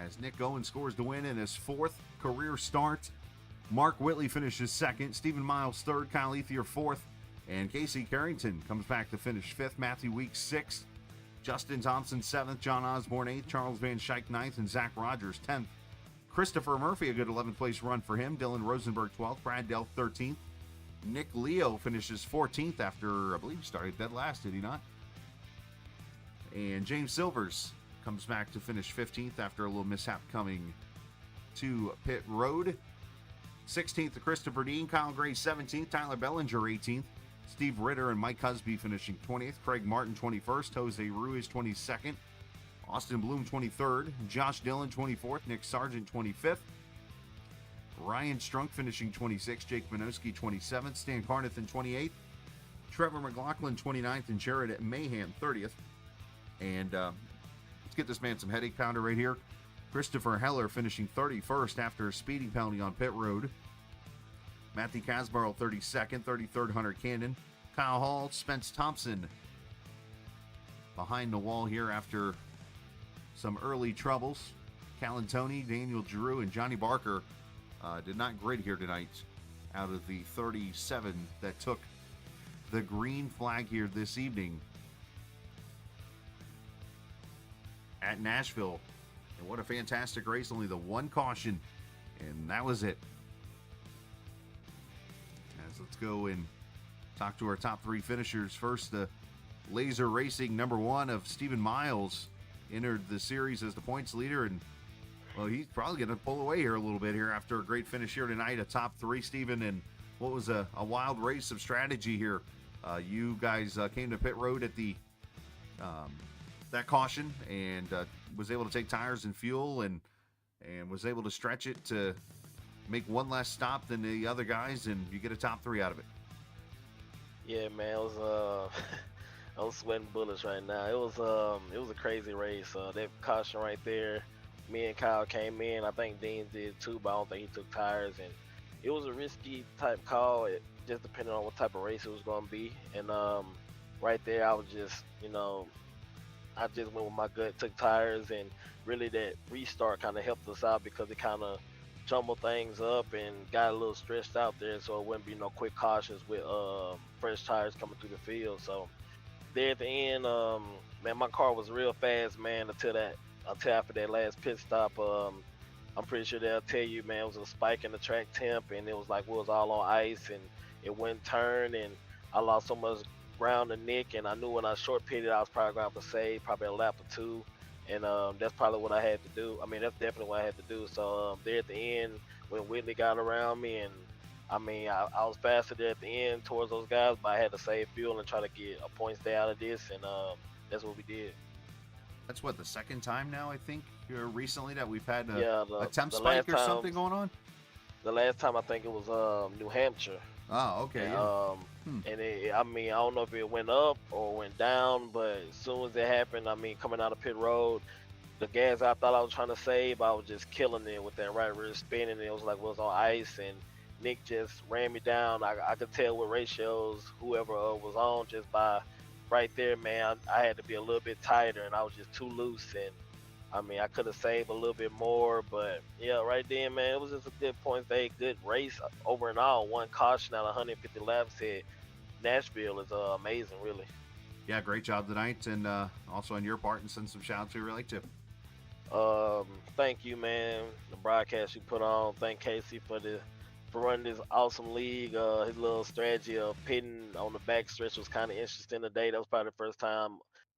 As Nick Gowen scores the win in his 4th career start. Mark Whitley finishes 2nd. Stephen Miles 3rd. Kyle Ethier 4th. And Casey Carrington comes back to finish 5th. Matthew Weeks 6th. Justin Thompson 7th. John Osborne 8th. Charles Van Schaik 9th. And Zach Rogers 10th. Christopher Murphy, a good 11th place run for him. Dylan Rosenberg 12th. Brad Delph 13th. Nick Leo finishes 14th after, I believe, he started dead last, did he not? And James Silvers comes back to finish 15th after a little mishap coming to pit road. 16th to Christopher Dean, Kyle Gray 17th, Tyler Bellinger 18th, Steve Ritter and Mike Husby finishing 20th, Craig Martin 21st, Jose Ruiz 22nd, Austin Bloom 23rd, Josh Dillon 24th, Nick Sargent 25th, Ryan Strunk finishing 26th, Jake Minoski 27th, Stan Carnathan 28th, Trevor McLaughlin 29th, and Jared Mahan 30th. And let's get this man some headache pounder right here. Christopher Heller finishing 31st after a speeding penalty on pit road. Matthew Casbarrow 32nd, 33rd Hunter Cannon. Kyle Hall, Spence Thompson behind the wall here after some early troubles. Callan Tony, Daniel Drew, and Johnny Barker did not grid here tonight out of the 37 that took the green flag here this evening at Nashville. And what a fantastic race. Only the one caution, and that was it. As let's go and talk to our top 3 finishers. First, the Laser Racing #1 of Stephen Miles entered the series as the points leader, and well, he's probably going to pull away here a little bit here after a great finish here tonight. A top 3, Stephen, and what was a wild race of strategy here. You guys came to pit road at the that caution and was able to take tires and fuel and was able to stretch it to make one less stop than the other guys, and you get a top 3 out of it. Yeah, man, it was I'm sweating bullets right now. It was a crazy race. That caution right there, me and Kyle came in. I think Dean did too, but I don't think he took tires, and it was a risky type call. It just depending on what type of race it was going to be. And right there, I was just, I just went with my gut, took tires, and really that restart kind of helped us out because it kind of jumbled things up and got a little stretched out there, so it wouldn't be no quick cautions with fresh tires coming through the field. So there at the end, man, my car was real fast, man, until after that last pit stop. I'm pretty sure they'll tell you, man, it was a spike in the track temp, and it was like we was all on ice, and it wouldn't turn, and I lost so much ground to Nick, and I knew when I short pitted, I was probably going to have to save probably a lap or 2, and that's probably what I had to do. I mean, that's definitely what I had to do. So there at the end, when Whitley got around me, and I mean, I was faster there at the end towards those guys, but I had to save fuel and try to get a points day out of this, and that's what we did. That's what, the second time now, I think, recently that we've had a temp spike or something going on? The last time I think it was New Hampshire. Oh, okay. And I mean, I don't know if it went up or went down, but as soon as it happened, I mean, coming out of pit road, the gas I thought I was trying to save, I was just killing it with that right rear spin, and it was like it was on ice, and Nick just ran me down. I could tell with ratios, whoever was on, just by right there, man, I had to be a little bit tighter, and I was just too loose, and I mean, I could have saved a little bit more, but yeah, right then, man, it was just a good points day, good race over and all. One caution out of 150 laps. Nashville is amazing, really. Yeah, great job tonight, and also on your part, and send some shout outs to your relay too. Thank you, man. The broadcast you put on. Thank Casey for running this awesome league. His little strategy of pitting on the back stretch was kind of interesting today. That was probably the first time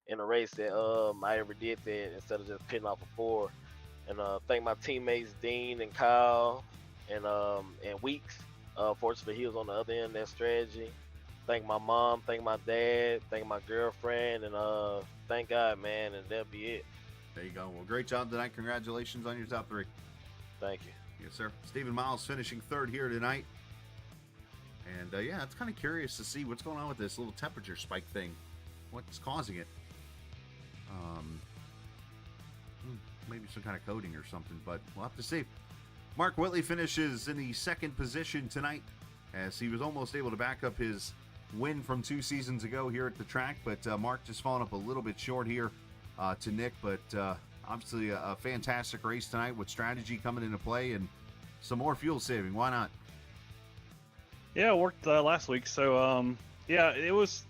in a race that I ever did that instead of just pitting off a 4. And thank my teammates Dean and Kyle and Weeks. Fortunately, he was on the other end of that strategy. Thank my mom, thank my dad, thank my girlfriend, and thank God, man, and that'll be it. There you go. Well, great job tonight. Congratulations on your top 3. Thank you. Yes, sir. Stephen Miles finishing 3rd here tonight. And yeah, it's kind of curious to see what's going on with this little temperature spike thing. What's causing it? Maybe some kind of coating or something, but we'll have to see. Mark Whitley finishes in the 2nd position tonight, as he was almost able to back up his win from 2 seasons ago here at the track, but Mark just falling up a little bit short here to Nick, but obviously a fantastic race tonight with strategy coming into play and some more fuel saving. Why not? Yeah, it worked last week, so yeah, it was,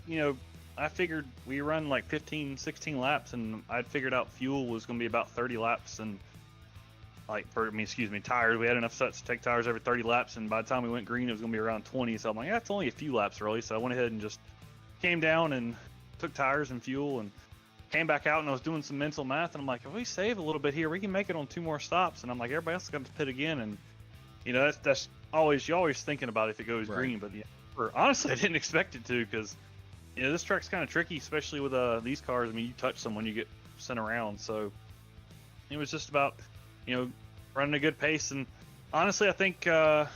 I figured we run like 15, 16 laps, and I'd figured out fuel was going to be about 30 laps, and tires. We had enough sets to take tires every 30 laps, and by the time we went green, it was going to be around 20. So I'm like, that's only a few laps really. So I went ahead and just came down and took tires and fuel and came back out, and I was doing some mental math, and I'm like, if we save a little bit here, we can make it on 2 more stops. And I'm like, everybody else is going to pit again, and that's always, you're always thinking about if it goes green, but honestly, I didn't expect it to, because this track's kind of tricky, especially with these cars. I mean, you touch someone, you get sent around. So it was just about, running a good pace. And honestly, I think the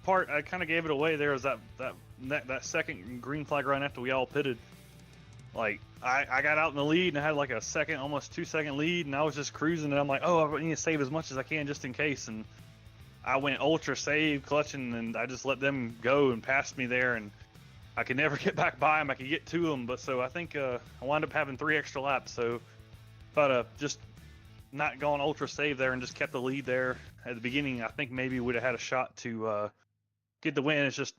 part I kind of gave it away there was that second green flag run after we all pitted. Like, I got out in the lead, and I had like a second, almost 2-second lead, and I was just cruising, and I'm like, oh, I need to save as much as I can just in case. And I went ultra save, clutching, and I just let them go and passed me there, and I could never get back by them. I could get to them, but so I think I wound up having 3 extra laps. So if I'd just not gone ultra save there and just kept the lead there at the beginning, I think maybe would have had a shot to get the win. It's just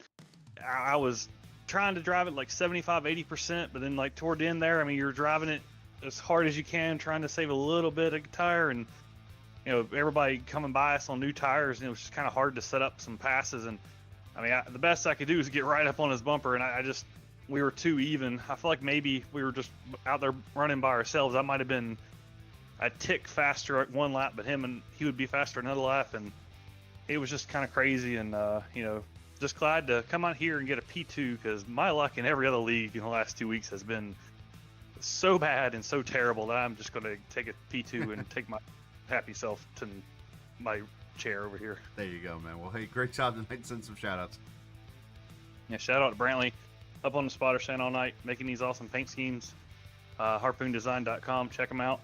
I was trying to drive it like 75-80%, but then like toward the end there, I mean, you're driving it as hard as you can, trying to save a little bit of tire, and everybody coming by us on new tires, and it was just kind of hard to set up some passes. And I mean, the best I could do is get right up on his bumper, and we were too even. I feel like maybe we were just out there running by ourselves. I might have been a tick faster at one lap, but he would be faster another lap, and it was just kind of crazy. And just glad to come out here and get a P2, because my luck in every other league in the last 2 weeks has been so bad and so terrible that I'm just going to take a P2 and take my happy self to my chair over here. There you go, man. Well, hey, great job tonight. Send some shout outs. Yeah, shout out to Brantley up on the spotter stand all night making these awesome paint schemes. Harpoondesign.com, check them out.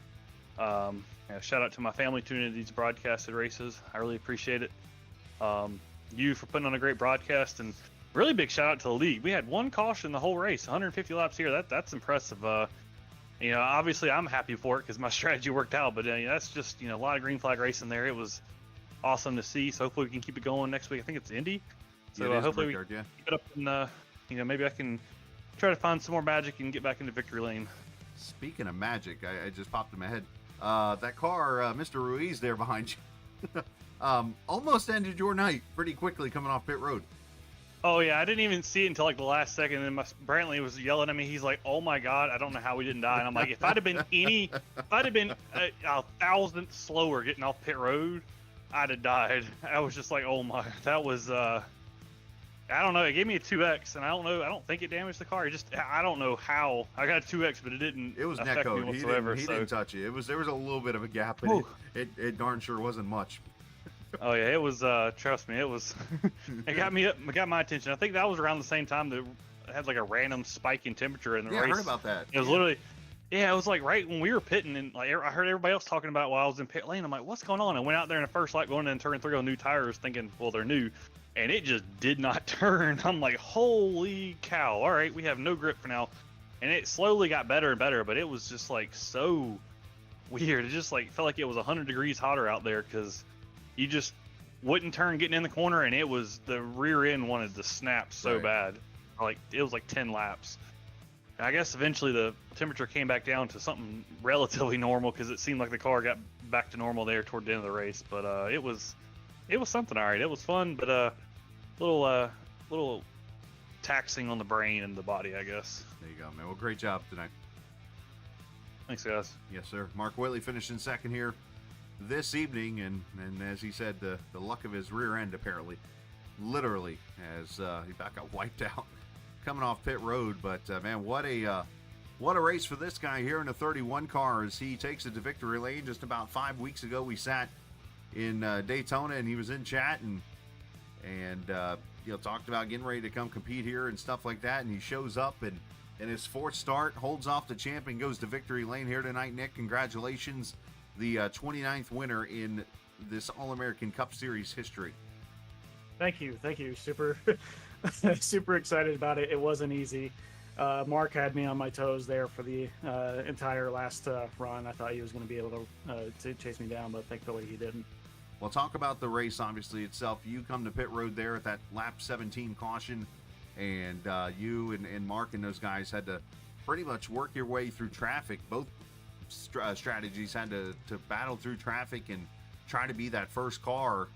Shout out to my family tuning into these broadcasted races. I really appreciate it. You for putting on a great broadcast, and really big shout out to the league. We had one caution the whole race, 150 laps here. That's impressive. Obviously I'm happy for it because my strategy worked out, but that's just a lot of green flag racing there. It was awesome to see. So hopefully we can keep it going next week. I think it's Indy. So hopefully we keep it up, and maybe I can try to find some more magic and get back into victory lane. Speaking of magic, I just popped in my head. That car, Mr. Ruiz there behind you, almost ended your night pretty quickly coming off pit road. Oh yeah, I didn't even see it until like the last second, and Brantley was yelling at me. He's like, "Oh my God, I don't know how we didn't die." And I'm like, if I'd have been a thousandth slower getting off pit road, I'd have died. I was just like, oh my, that was I don't know. It gave me a 2X, and I don't think it damaged the car. I don't know how. I got a 2X, but it didn't. It was affect me whatsoever. He didn't touch you. There was a little bit of a gap, but it darn sure wasn't much. Oh yeah, it was. Trust me, it was. It got my attention. I think that was around the same time that it had like a random spike in temperature in the race. Yeah, I heard about that. It was literally. Yeah, it was like right when we were pitting, and like I heard everybody else talking about it while I was in pit lane. I'm like, what's going on? I went out there in the first lap going in turn 3 on new tires, thinking, well, they're new, and it just did not turn. I'm like, holy cow! All right, we have no grip for now, and it slowly got better and better, but it was just like so weird. It just like felt like it was 100 degrees hotter out there because you just wouldn't turn getting in the corner, and it was the rear end wanted to snap so bad. Like it was like 10 laps. And I guess eventually the temperature came back down to something relatively normal because it seemed like the car got back to normal there toward the end of the race. But it was something all right. It was fun, but little taxing on the brain and the body, I guess. There you go, man. Well, great job tonight. Thanks, guys. Yes, sir. Mark Whitley finished in second here this evening, and as he said, the luck of his rear end apparently, literally, as he about got wiped out coming off pit road. But man, what a race for this guy here in the 31 car as he takes it to victory lane. Just about 5 weeks ago, we sat in Daytona, and he was in chat and talked about getting ready to come compete here and stuff like that. And he shows up and in his fourth start holds off the champ and goes to victory lane here tonight. Nick, congratulations. The 29th winner in this All-American Cup Series history. Thank you. Super excited about it. It wasn't easy. Mark had me on my toes there for the entire last run. I thought he was going to be able to chase me down, but thankfully he didn't. Well, talk about the race, obviously, itself. You come to pit road there at that lap 17 caution, and you and Mark and those guys had to pretty much work your way through traffic. Both strategies had to battle through traffic and try to be that first car,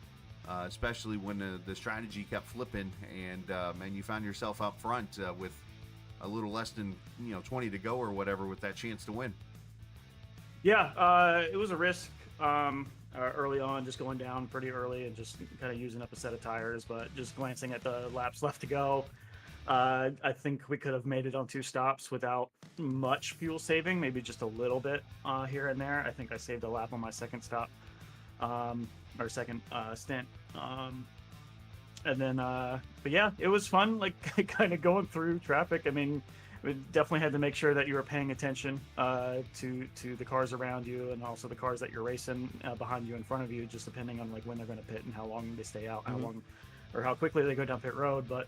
especially when the strategy kept flipping, and you found yourself up front with a little less than 20 to go or whatever with that chance to win. Yeah, it was a risk early on, just going down pretty early and just kind of using up a set of tires, but just glancing at the laps left to go, I think we could have made it on 2 stops without much fuel saving, maybe just a little bit here and there. I think I saved a lap on my second stop, or second stint. And then, but yeah, it was fun, like kind of going through traffic. I mean, we definitely had to make sure that you were paying attention to the cars around you and also the cars that you're racing behind you, in front of you, just depending on like when they're going to pit and how long they stay out, how long or how quickly they go down pit road. But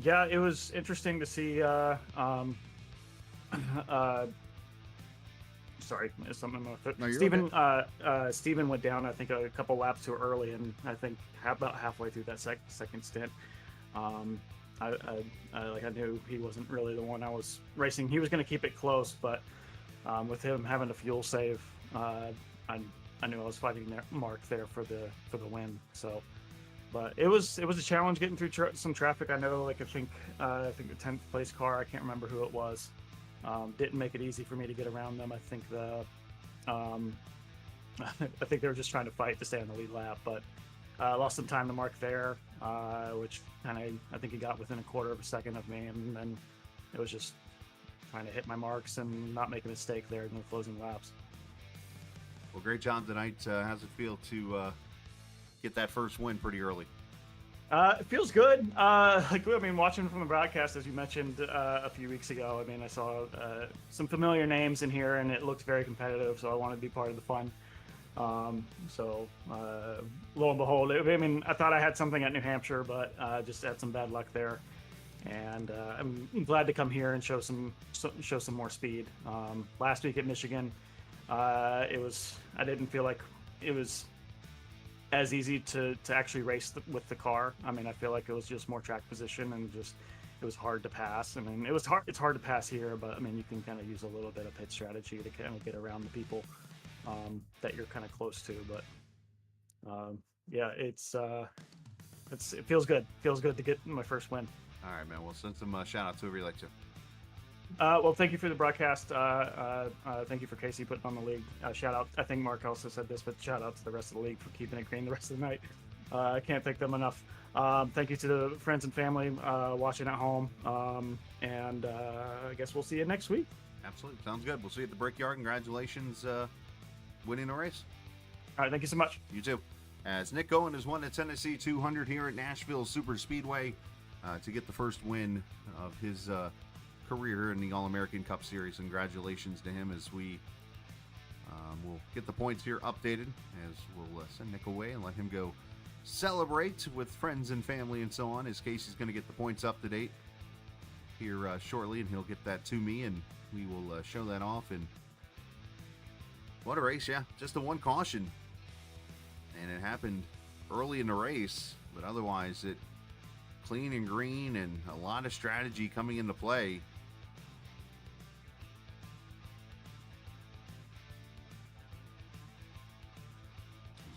yeah, it was interesting to see. Sorry, something in my foot. No, Steven went down, I think, a couple laps too early, and I think about halfway through that second stint, I knew he wasn't really the one I was racing. He was going to keep it close, but with him having to fuel save, I I knew I was fighting Mark there for the win. So, but it was a challenge getting through some traffic. I know, like I think the 10th place car, I can't remember who it was, didn't make it easy for me to get around them. I think I think they were just trying to fight to stay on the lead lap, but lost some time to Mark there, which kind of, I think he got within a quarter of a second of me, and then it was just trying to hit my marks and not make a mistake there in the closing laps. Well, great job tonight. How's it feel to get that first win pretty early? It feels good. Watching from the broadcast, as you mentioned a few weeks ago, I mean, I saw some familiar names in here, and it looked very competitive, so I wanted to be part of the fun. Lo and behold, I thought I had something at New Hampshire, but just had some bad luck there. And I'm glad to come here and show some more speed. Last week at Michigan, I didn't feel like it was as easy to actually race with the car. I mean, I feel like it was just more track position and just it was hard to pass. I mean, it's hard to pass here, but I mean, you can kind of use a little bit of pit strategy to kind of get around the people that you're kind of close to. But yeah, it feels good. Feels good to get my first win. All right, man. We'll send some shout outs whoever you like to. Well, thank you for the broadcast. Thank you for Casey putting on the league. Shout out. I think Mark also said this, but shout out to the rest of the league for keeping it green the rest of the night. I can't thank them enough. Thank you to the friends and family watching at home. And I guess we'll see you next week. Absolutely. Sounds good. We'll see you at the Brickyard. Congratulations winning the race. All right. Thank you so much. You too. As Nick Owen has won the Tennessee 200 here at Nashville Superspeedway to get the first win of his career in the All-American Cup Series. Congratulations to him as we will get the points here updated as we'll send Nick away and let him go celebrate with friends and family and so on, as Casey's going to get the points up to date here shortly, and he'll get that to me and we will show that off. And what a race. Yeah, just the one caution, and it happened early in the race, but otherwise it clean and green and a lot of strategy coming into play.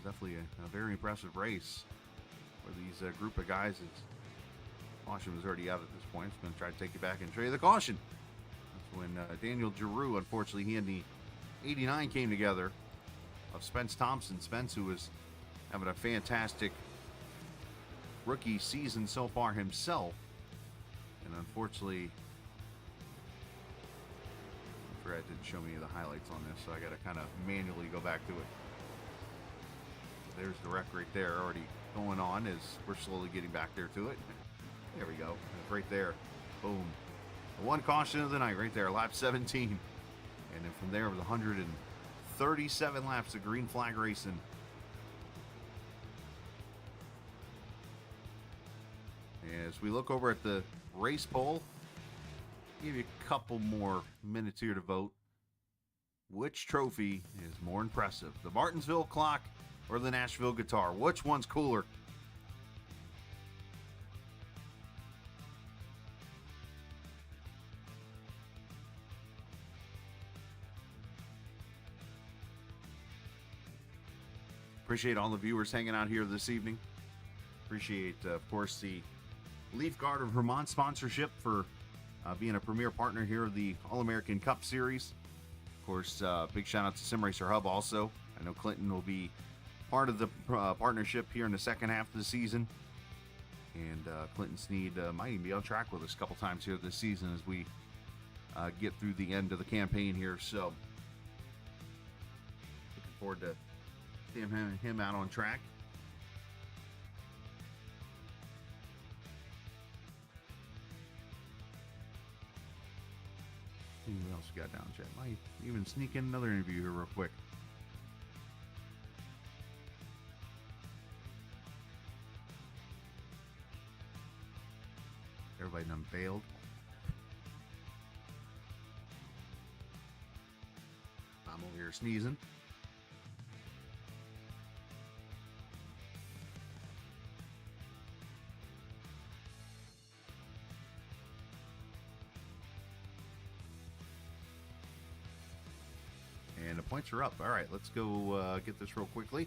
Definitely a very impressive race for these group of guys. Caution was already out at this point. It's going to try to take it back and show you the caution. That's when Daniel Giroux, unfortunately, he and the 89 came together of Spence Thompson. Spence, who was having a fantastic rookie season so far himself. And unfortunately, I forgot it didn't show me the highlights on this, so I got to kind of manually go back to it. There's the wreck right there already going on as we're slowly getting back there to it. There we go. Right there. Boom. The one caution of the night right there, lap 17. And then from there, with 137 laps of green flag racing. As we look over at the race poll, give you a couple more minutes here to vote. Which trophy is more impressive? The Martinsville clock or the Nashville guitar? Which one's cooler? Appreciate all the viewers hanging out here this evening. Appreciate, of course, the Leafguard of Vermont sponsorship for being a premier partner here of the All-American Cup Series. Of course, big shout out to Sim Racer Hub also. I know Clinton will be part of the partnership here in the second half of the season. And Clinton Sneed might even be on track with us a couple times here this season as we get through the end of the campaign here. So, looking forward to seeing him out on track. What else we got down, Chad? Might even sneak in another interview here real quick. Everybody done bailed. I'm over here sneezing. points are up. All right, let's go get this real quickly.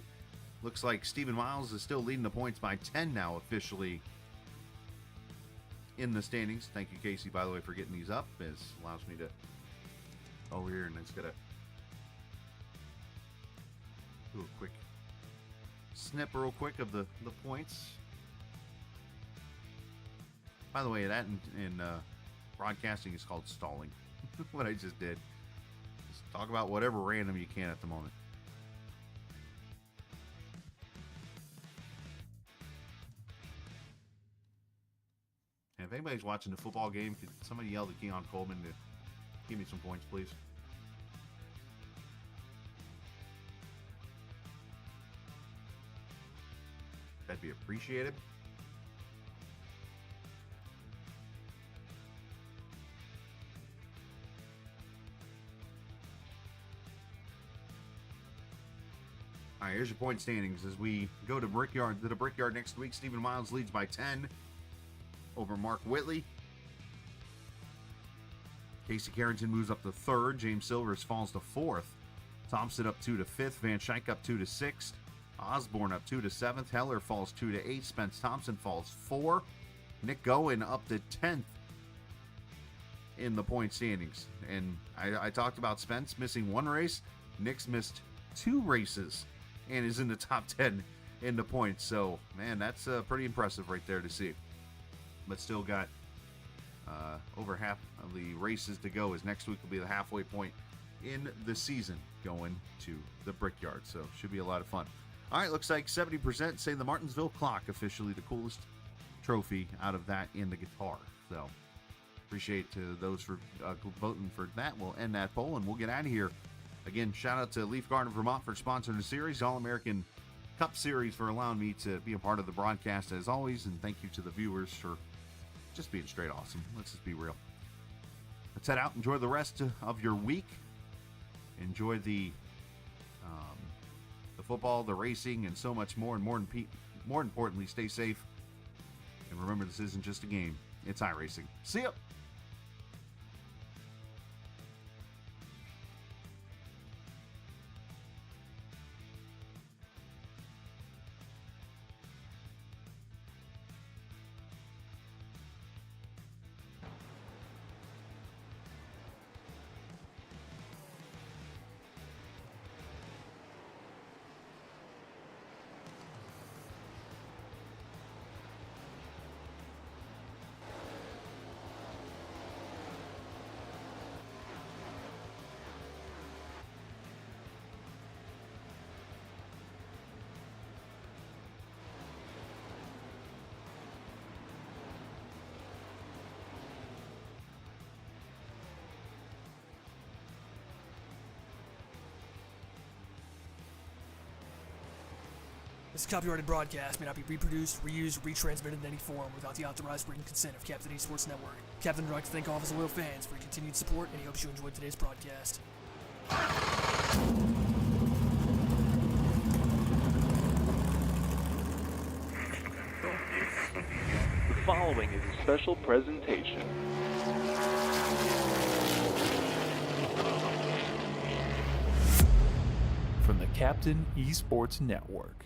Looks like Stephen Miles is still leading the points by 10 now, officially in the standings. Thank you, Casey, by the way, for getting these up. It allows me to over here, and it's going to do a quick snip real quick of the points. By the way, that in broadcasting is called stalling. What I just did. Just talk about whatever random you can at the moment. And if anybody's watching the football game, could somebody yell to Keon Coleman to give me some points, please? That'd be appreciated. All right, here's your point standings as we go to the Brickyard next week. Stephen Miles leads by 10 over Mark Whitley. Casey Carrington moves up to 3rd. James Silvers falls to 4th. Thompson up 2 to 5th. Van Schaik up 2 to 6th. Osborne up 2 to 7th. Heller falls 2 to 8th. Spence Thompson falls 4. Nick Goen up to 10th in the point standings. And I talked about Spence missing 1 race. Nick's missed 2 races and is in the top 10 in the points. So, man, that's pretty impressive right there to see. But still got over half of the races to go, as next week will be the halfway point in the season going to the Brickyard. So, should be a lot of fun. All right, looks like 70% say the Martinsville Clock, officially the coolest trophy out of that in the guitar. So, appreciate to those for voting for that. We'll end that poll and we'll get out of here. Again, shout out to Leafguard of Vermont for sponsoring the series, All-American Cup Series for allowing me to be a part of the broadcast as always, and thank you to the viewers for just being straight awesome. Let's just be real. Let's head out. Enjoy the rest of your week. Enjoy the football, the racing, and so much more. And more importantly, stay safe. And remember, this isn't just a game. It's iRacing. See ya. This copyrighted broadcast may not be reproduced, reused, or retransmitted in any form without the authorized written consent of Captain eSports Network. Captain would like to thank all of his loyal fans for your continued support, and he hopes you enjoyed today's broadcast. The following is a special presentation. From the Captain eSports Network.